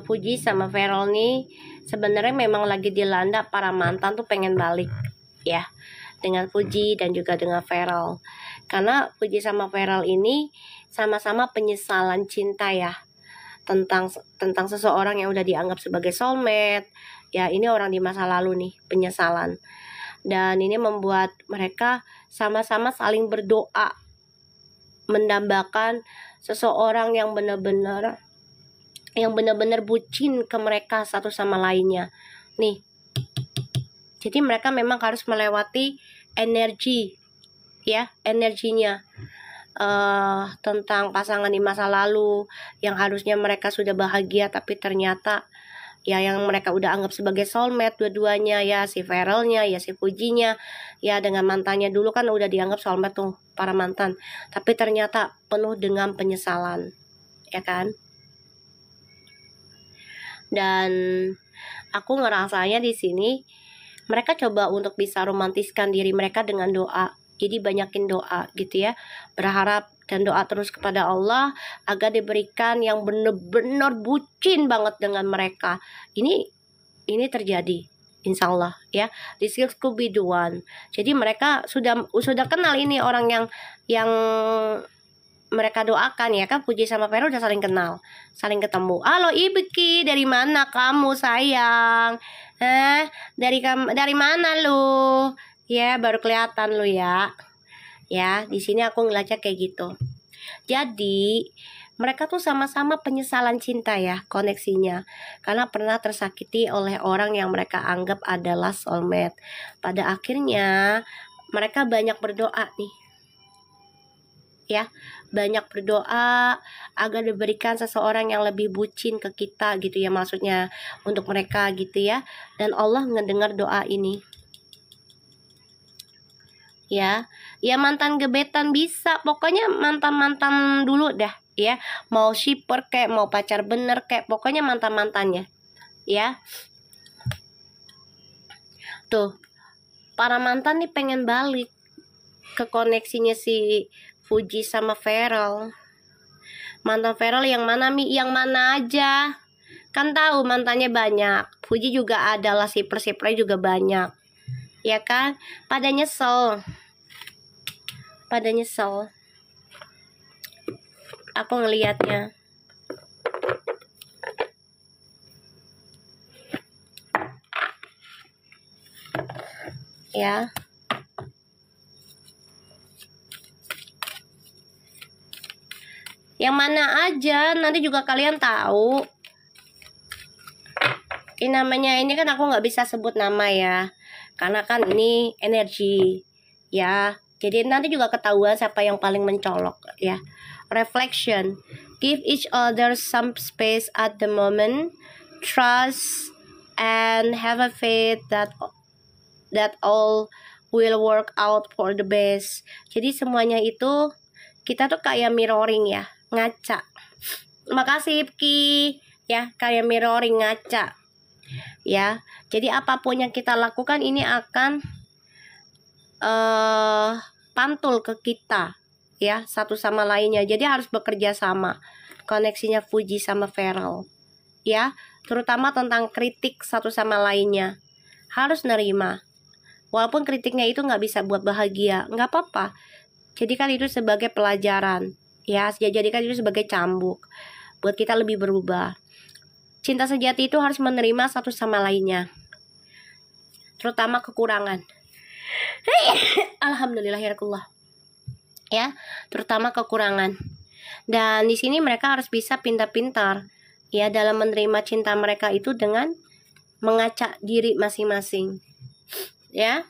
Puji sama Feral nih sebenarnya memang lagi dilanda para mantan tuh pengen balik ya dengan Puji dan juga dengan Feral, karena Puji sama Feral ini sama-sama penyesalan cinta ya, tentang seseorang yang udah dianggap sebagai soulmate ya. Ini orang di masa lalu nih, penyesalan, dan ini membuat mereka sama-sama saling berdoa mendambakan seseorang yang benar-benar bucin ke mereka satu sama lainnya nih. Jadi mereka memang harus melewati energi ya, energinya tentang pasangan di masa lalu yang harusnya mereka sudah bahagia, tapi ternyata ya yang mereka udah anggap sebagai soulmate dua-duanya ya, si Feralnya ya, si Pujinya ya, dengan mantannya dulu kan udah dianggap soulmate tuh para mantan, tapi ternyata penuh dengan penyesalan ya kan. Dan aku ngerasanya di sini mereka coba untuk bisa romantiskan diri mereka dengan doa. Jadi banyakin doa gitu ya, berharap dan doa terus kepada Allah agar diberikan yang benar-benar bucin banget dengan mereka. Ini terjadi, insya Allah ya. This could be the one. Jadi mereka sudah kenal ini orang yang mereka doakan ya kan. Puji sama Vero udah saling kenal, saling ketemu. Halo Ibeki, dari mana kamu sayang? Dari mana lu? Ya baru kelihatan lu ya. Ya di sini aku ngeliatnya kayak gitu. Jadi mereka tuh sama-sama penyesalan cinta ya koneksinya, karena pernah tersakiti oleh orang yang mereka anggap adalah soulmate. Pada akhirnya mereka banyak berdoa nih ya, banyak berdoa agar diberikan seseorang yang lebih bucin ke kita gitu ya, maksudnya untuk mereka gitu ya. Dan Allah ngedengar doa ini ya. Ya mantan gebetan bisa, pokoknya mantan dulu dah ya, mau shipper kayak mau pacar bener kayak, pokoknya mantannya ya. Tuh para mantan nih pengen balik ke koneksinya si Puji sama Feral. Mantan Feral yang mana yang mana aja? Kan tahu mantannya banyak. Puji juga adalah siper-sipernya juga banyak. Ya kan? Pada nyesel. Aku ngelihatnya. Ya. Yang mana aja, nanti juga kalian tahu. Ini namanya, ini kan aku nggak bisa sebut nama ya, karena kan ini energi ya. Jadi nanti juga ketahuan siapa yang paling mencolok ya. Reflection. Give each other some space at the moment. Trust and have a faith that all will work out for the best. Jadi semuanya itu kita tuh kayak mirroring ya, ngaca. Makasih Ipki ya, kayak mirroring, ngaca ya. Jadi apapun yang kita lakukan ini akan pantul ke kita ya, satu sama lainnya. Jadi harus bekerja sama koneksinya Puji sama Feral ya, terutama tentang kritik satu sama lainnya. Harus nerima Walaupun kritiknya itu nggak bisa buat bahagia, nggak apa-apa. Jadikan itu sebagai pelajaran, ya. Jadikan itu sebagai cambuk buat kita lebih berubah. Cinta sejati itu harus menerima satu sama lainnya, terutama kekurangan. Alhamdulillahirrahmanirrahim. Ya, terutama kekurangan. Dan di sini mereka harus bisa pintar-pintar, ya, dalam menerima cinta mereka itu dengan mengacak diri masing-masing, ya.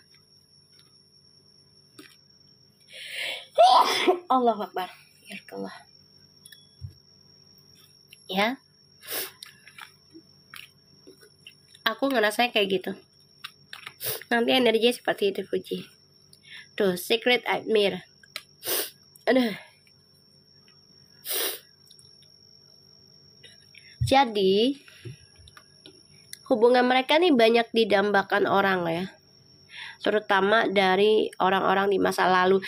Allahu Akbar. Ya Allah. Ya. Aku ngerasanya kayak gitu. Nanti energinya seperti itu, Fuji. Tuh, secret admire. Aduh. Jadi, hubungan mereka nih banyak didambakan orang ya. Terutama dari orang-orang di masa lalu.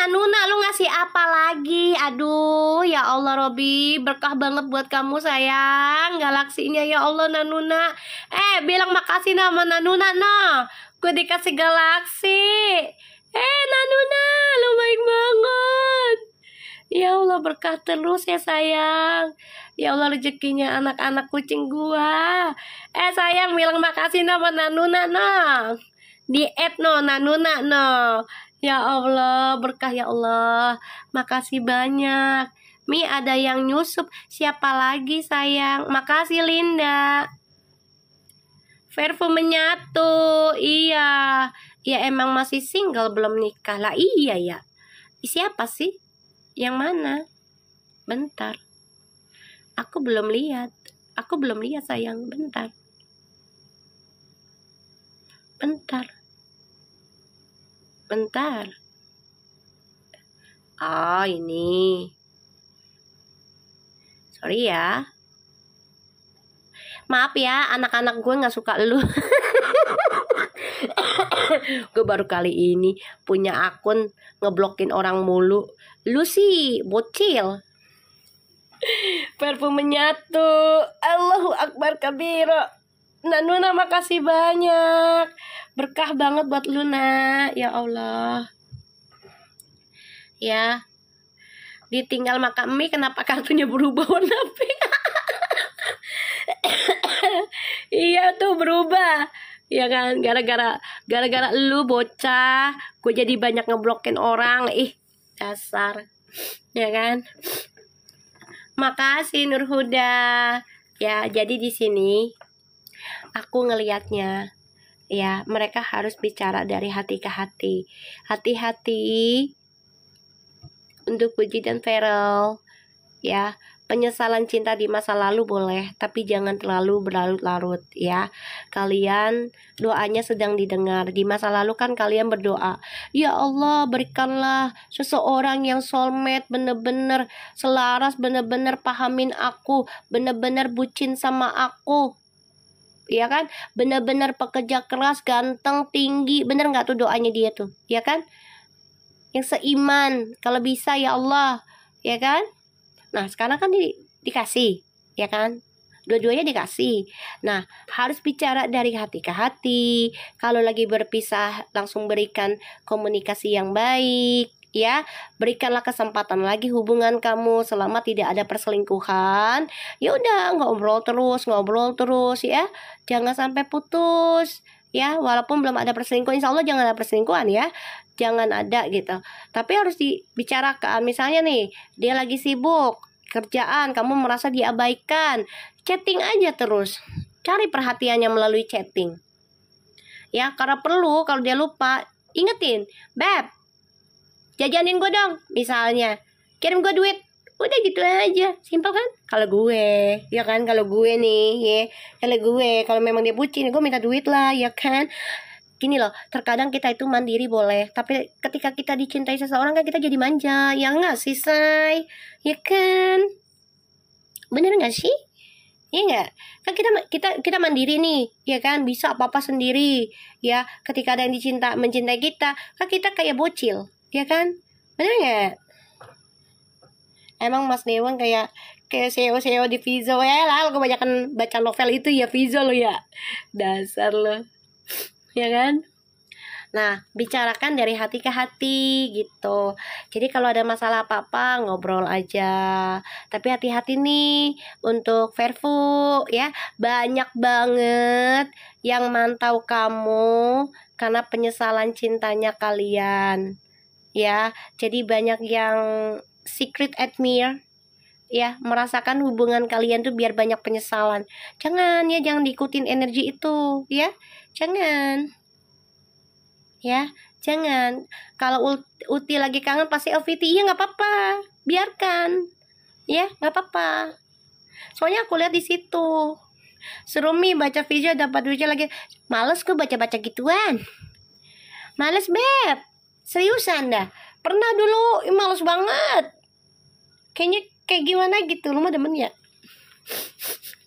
Nuna, lu ngasih apa lagi? Aduh, ya Allah Robi, berkah banget buat kamu sayang. Galaksinya ya Allah Nanuna. Bilang makasih nama Nanuna no. Gue dikasih galaksi. Nanuna, lu baik banget. Ya Allah, berkah terus ya sayang. Ya Allah, rezekinya anak-anak kucing gua. Sayang, bilang makasih nama Nanuna no. Di add no Nanuna no. Ya Allah, berkah ya Allah. Makasih banyak. Mi, ada yang nyusup. Siapa lagi sayang? Makasih Linda. Parfum menyatu. Iya. Ya emang masih single, belum nikah lah. Iya ya. Siapa sih? Yang mana? Bentar. Aku belum lihat sayang. Bentar. Oh, ini. Sorry ya. Maaf ya, anak-anak gue gak suka lu. Gue baru kali ini punya akun ngeblokin orang mulu. Lu sih bocil. Parfum menyatu. Allahu Akbar kabiro. Nuna, makasih banyak. Berkah banget buat Luna. Ya Allah. Ya. Ditinggal makan mie, kenapa kartunya berubah warna pink? Iya tuh berubah. Ya kan, gara-gara lu bocah, gue jadi banyak ngeblokin orang. Dasar. Ya kan? Makasih Nurhuda. Ya, jadi di sini aku ngelihatnya, ya, mereka harus bicara dari hati ke hati. Hati-hati untuk Puji dan Feral. Ya, penyesalan cinta di masa lalu boleh, tapi jangan terlalu berlarut-larut ya. Kalian doanya sedang didengar. Di masa lalu kan kalian berdoa, ya Allah berikanlah seseorang yang soulmate, bener-bener selaras, bener-bener pahamin aku, bener-bener bucin sama aku. Ya kan, bener-bener pekerja keras, ganteng, tinggi. Bener gak tuh doanya dia tuh? Ya kan, yang seiman, kalau bisa ya Allah. Ya kan. Nah sekarang kan dikasih, ya kan, dua-duanya dikasih. Nah harus bicara dari hati ke hati. Kalau lagi berpisah langsung berikan komunikasi yang baik, ya. Berikanlah kesempatan lagi hubungan kamu selama tidak ada perselingkuhan. Ya udah, ngobrol terus ya. Jangan sampai putus. Ya, walaupun belum ada perselingkuhan, insya Allah jangan ada perselingkuhan ya. Jangan ada gitu. Tapi harus dibicarakan. Misalnya nih, dia lagi sibuk kerjaan, kamu merasa diabaikan, chatting aja terus. Cari perhatiannya melalui chatting. Ya, karena perlu, kalau dia lupa, ingetin, Beb, jajanin gue dong, misalnya. Kirim gue duit. Udah gitu aja, simpel kan? Kalau gue, ya kan, kalau gue nih, ya, kalau memang dia bucin, gue minta duit lah, ya kan? Gini loh, terkadang kita itu mandiri boleh, tapi ketika kita dicintai seseorang kan kita jadi manja, ya enggak sih, say? Ya kan? Bener enggak sih? Iya enggak? Kan kita mandiri nih, ya kan? Bisa apa-apa sendiri, ya. Ketika ada yang mencintai kita, kan kita kayak bocil, ya kan? Bener enggak? Emang Mas Dewan kayak CEO di Vizo ya lah, kebanyakan baca novel itu ya Vizo lo ya. Dasar lo. Ya kan? Nah, bicarakan dari hati ke hati gitu. Jadi kalau ada masalah apa-apa ngobrol aja. Tapi hati-hati nih untuk Verfu ya. Banyak banget yang mantau kamu karena penyesalan cintanya kalian. Ya, jadi banyak yang secret admire ya, merasakan hubungan kalian tuh biar banyak penyesalan. Jangan ya, jangan diikutin energi itu ya. Jangan. Ya, jangan. Kalau Uti lagi kangen pasti OVT, ya nggak apa-apa. Biarkan. Ya, nggak apa-apa. Soalnya aku lihat di situ. Serumi baca video dapat duitnya lagi. Males gue baca-baca gituan. Males, Beb. Seriusan dah. Pernah dulu, males banget. Kayaknya kayak gimana gitu, lu mah demen ya.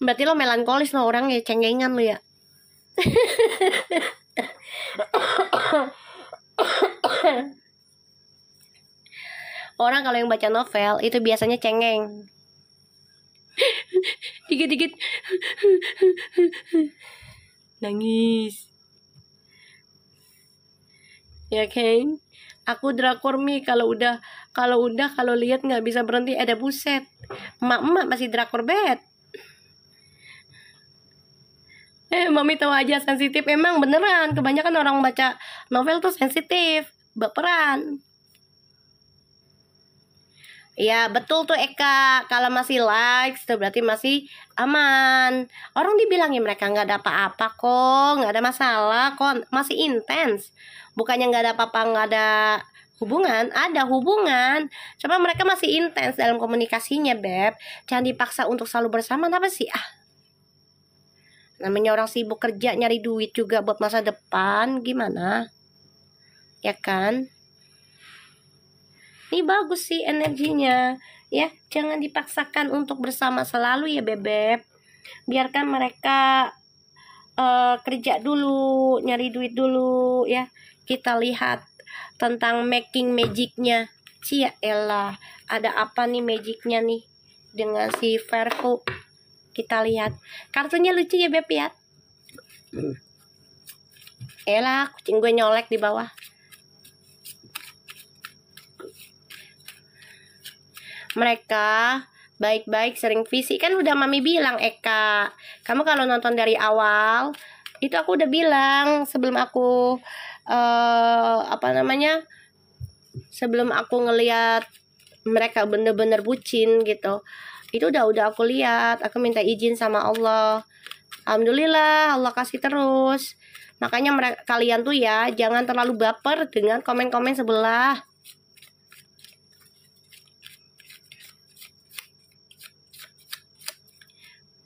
Berarti lo melankolis lo orang ya, cengengan lo ya. Orang kalau yang baca novel itu biasanya cengeng. Dikit-dikit nangis. Ya kan? Aku drakor mi kalau lihat nggak bisa berhenti, ada buset. Emak-emak masih drakor bed. Mami tahu aja sensitif, emang beneran. Kebanyakan orang baca novel tuh sensitif, baperan. Ya betul tuh Eka, kalau masih likes tuh berarti masih aman. Orang dibilangnya mereka nggak ada apa-apa kok, nggak ada masalah kok, masih intens. Bukannya nggak ada apa-apa, nggak ada hubungan, ada hubungan. Coba mereka masih intens dalam komunikasinya, Beb. Jangan dipaksa untuk selalu bersama, apa sih? Namanya orang sibuk kerja nyari duit juga buat masa depan, gimana? Ya kan? Ini bagus sih energinya. Ya, jangan dipaksakan untuk bersama selalu ya, Bebek. Biarkan mereka kerja dulu, nyari duit dulu ya. Kita lihat tentang making magicnya. Cia elah, ada apa nih magicnya nih dengan si Verfu? Kita lihat. Kartunya lucu ya, Beb ya. Elah, kucing gue nyolek di bawah. Mereka baik-baik, sering visi. Kan udah Mami bilang, Eka, kamu kalau nonton dari awal itu aku udah bilang sebelum aku sebelum aku ngeliat mereka bener-bener bucin gitu, itu udah aku lihat. Aku minta izin sama Allah. Alhamdulillah Allah kasih terus. Makanya kalian tuh ya jangan terlalu baper dengan komen-komen sebelah.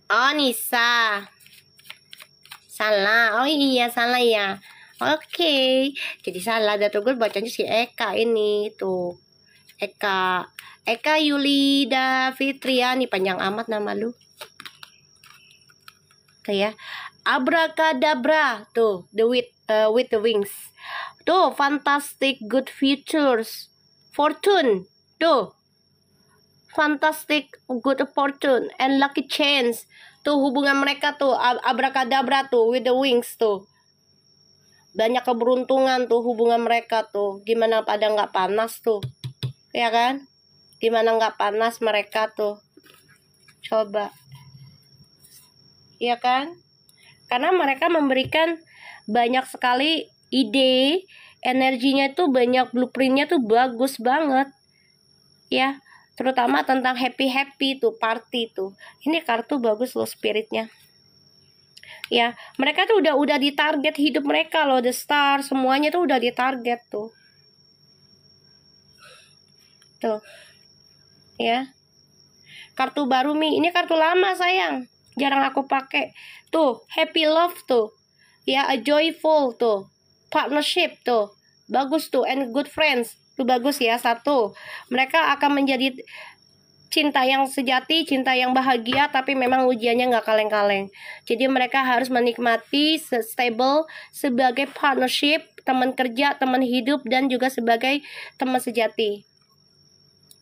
Oh, Nisa. Salah. Oh iya, salah ya. Oke. Jadi salah. Dato gue bacanya si Eka ini tuh. Eka Yulida Fitriani, panjang amat nama lu. Tuh ya. Abracadabra tuh, with the wings. Tuh, fantastic good futures. Fortune. Tuh. Fantastic good fortune and lucky chance. Tuh hubungan mereka tuh abracadabra tuh with the wings tuh. Banyak keberuntungan tuh hubungan mereka tuh. Gimana pada nggak panas tuh, ya kan? Gimana nggak panas mereka tuh? Coba, ya kan? Karena mereka memberikan banyak sekali ide, energinya tuh banyak, blueprintnya tuh bagus banget, ya. Terutama tentang happy tuh, party tuh. Ini kartu bagus loh spiritnya. Ya, mereka tuh udah ditarget hidup mereka loh, the star, semuanya tuh udah ditarget tuh. Tuh. Ya. Kartu baru Mi, ini kartu lama sayang. Jarang aku pakai. Tuh, happy love tuh. Ya, a joyful tuh. Partnership tuh. Bagus tuh, and good friends. Itu bagus ya. Satu, mereka akan menjadi cinta yang sejati, cinta yang bahagia, tapi memang ujiannya nggak kaleng-kaleng. Jadi mereka harus menikmati stable sebagai partnership, teman kerja, teman hidup, dan juga sebagai teman sejati.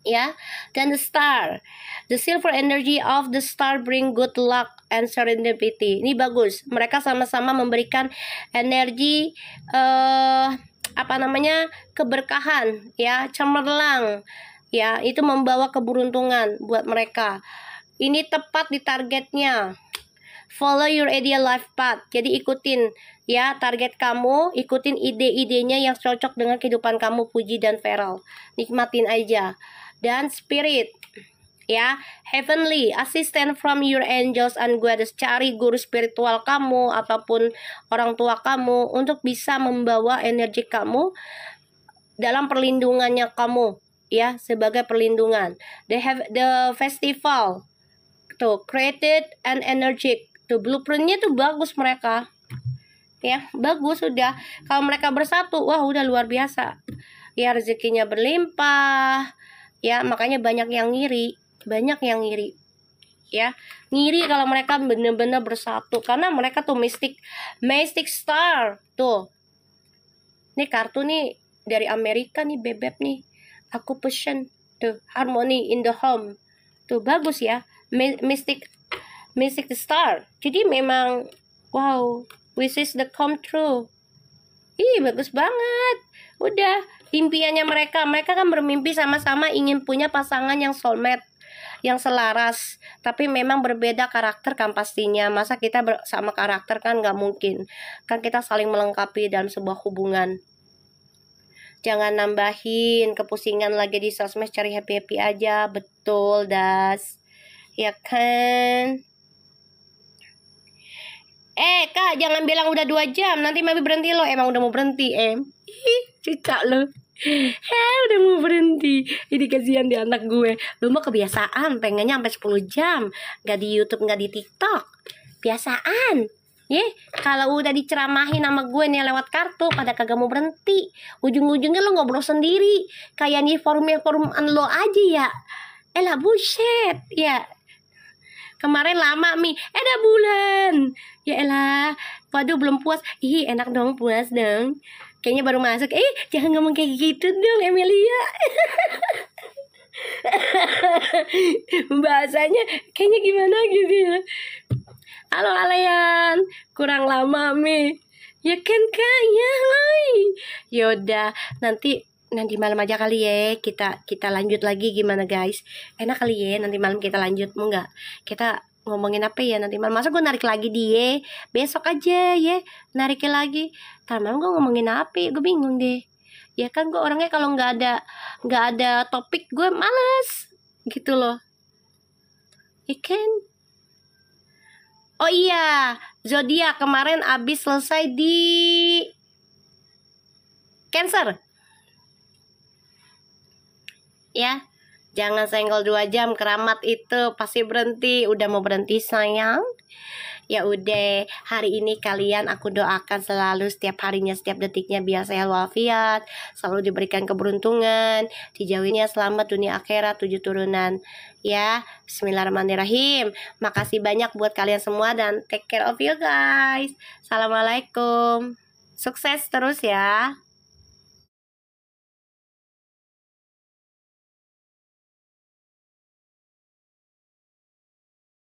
ya. Dan the star, the silver energy of the star bring good luck and serendipity. Ini bagus, mereka sama-sama memberikan energi keberkahan, ya, cemerlang, ya, itu membawa keberuntungan buat mereka. Ini tepat di targetnya. Follow your ideal life path. Jadi ikutin, ya, target kamu, ikutin ide-idenya yang cocok dengan kehidupan kamu, Puji dan Feral. Nikmatin aja. Dan spirit, ya, heavenly assistant from your angels and goddess. Cari guru spiritual kamu ataupun orang tua kamu untuk bisa membawa energi kamu dalam perlindungannya kamu, ya, sebagai perlindungan. They have the festival tuh, created and energetic. Tuh, blueprintnya tuh bagus mereka, ya, bagus. Sudah kalau mereka bersatu, wah, udah luar biasa, ya, rezekinya berlimpah, ya. Makanya banyak yang ngiri, ya, ngiri kalau mereka bener-bener bersatu, karena mereka tuh mystic star. Tuh, nih kartu nih dari Amerika nih, bebek nih, aku pesen tuh, harmony in the home. Tuh, bagus ya, mystic star. Jadi memang wow, wishes the come true. Ih, bagus banget. Udah, impiannya mereka kan bermimpi sama-sama ingin punya pasangan yang soulmate, yang selaras. Tapi memang berbeda karakter kan pastinya. Masa kita sama karakter kan nggak mungkin. Kan kita saling melengkapi dalam sebuah hubungan. Jangan nambahin kepusingan lagi di sosmed, cari happy-happy aja. Betul, Das. Ya kan? Kak, jangan bilang udah 2 jam, nanti Mami berhenti lo. Emang udah mau berhenti, Ih, cicak lo. Udah mau berhenti. Ini kasihan di anak gue. Lu mah kebiasaan, pengennya sampai 10 jam. Gak di YouTube, gak di TikTok. Biasaan. Kalau udah diceramahin sama gue nih lewat kartu, pada kagak mau berhenti. Ujung-ujungnya lo ngobrol sendiri. Kayak nih forum-foruman lo aja ya. Elah, buset. Ya, kemarin lama Mi, ada bulan. Ya elah, waduh belum puas. Ih, enak dong, puas dong. Kayaknya baru masuk. Jangan ngomong kayak gitu dong, Emilia. Bahasanya kayaknya gimana gitu ya. Halo Alayan, kurang lama Mi. Ya kan Kak, ya hai. Yaudah, nanti malam aja kali ya, kita lanjut lagi, gimana guys? Enak kali ya, nanti malam kita lanjut, mau nggak? Kita ngomongin apa ya nanti malam? Masa gue narik lagi dia? Besok aja ya, nariknya lagi. Ntar malam gue ngomongin apa? Gue bingung deh. Ya kan gue orangnya kalau nggak ada topik gue males, gitu loh. Ikan. Oh iya, zodiak kemarin abis selesai di Cancer. Ya, jangan senggol 2 jam, keramat itu pasti berhenti. Udah mau berhenti sayang? Ya udah, hari ini kalian aku doakan selalu setiap harinya, setiap detiknya biar sehat walafiat, selalu diberikan keberuntungan, dijauhinya selamat dunia akhirat 7 turunan. Ya, bismillahirrahmanirrahim. Makasih banyak buat kalian semua dan take care of you guys. Assalamualaikum. Sukses terus ya.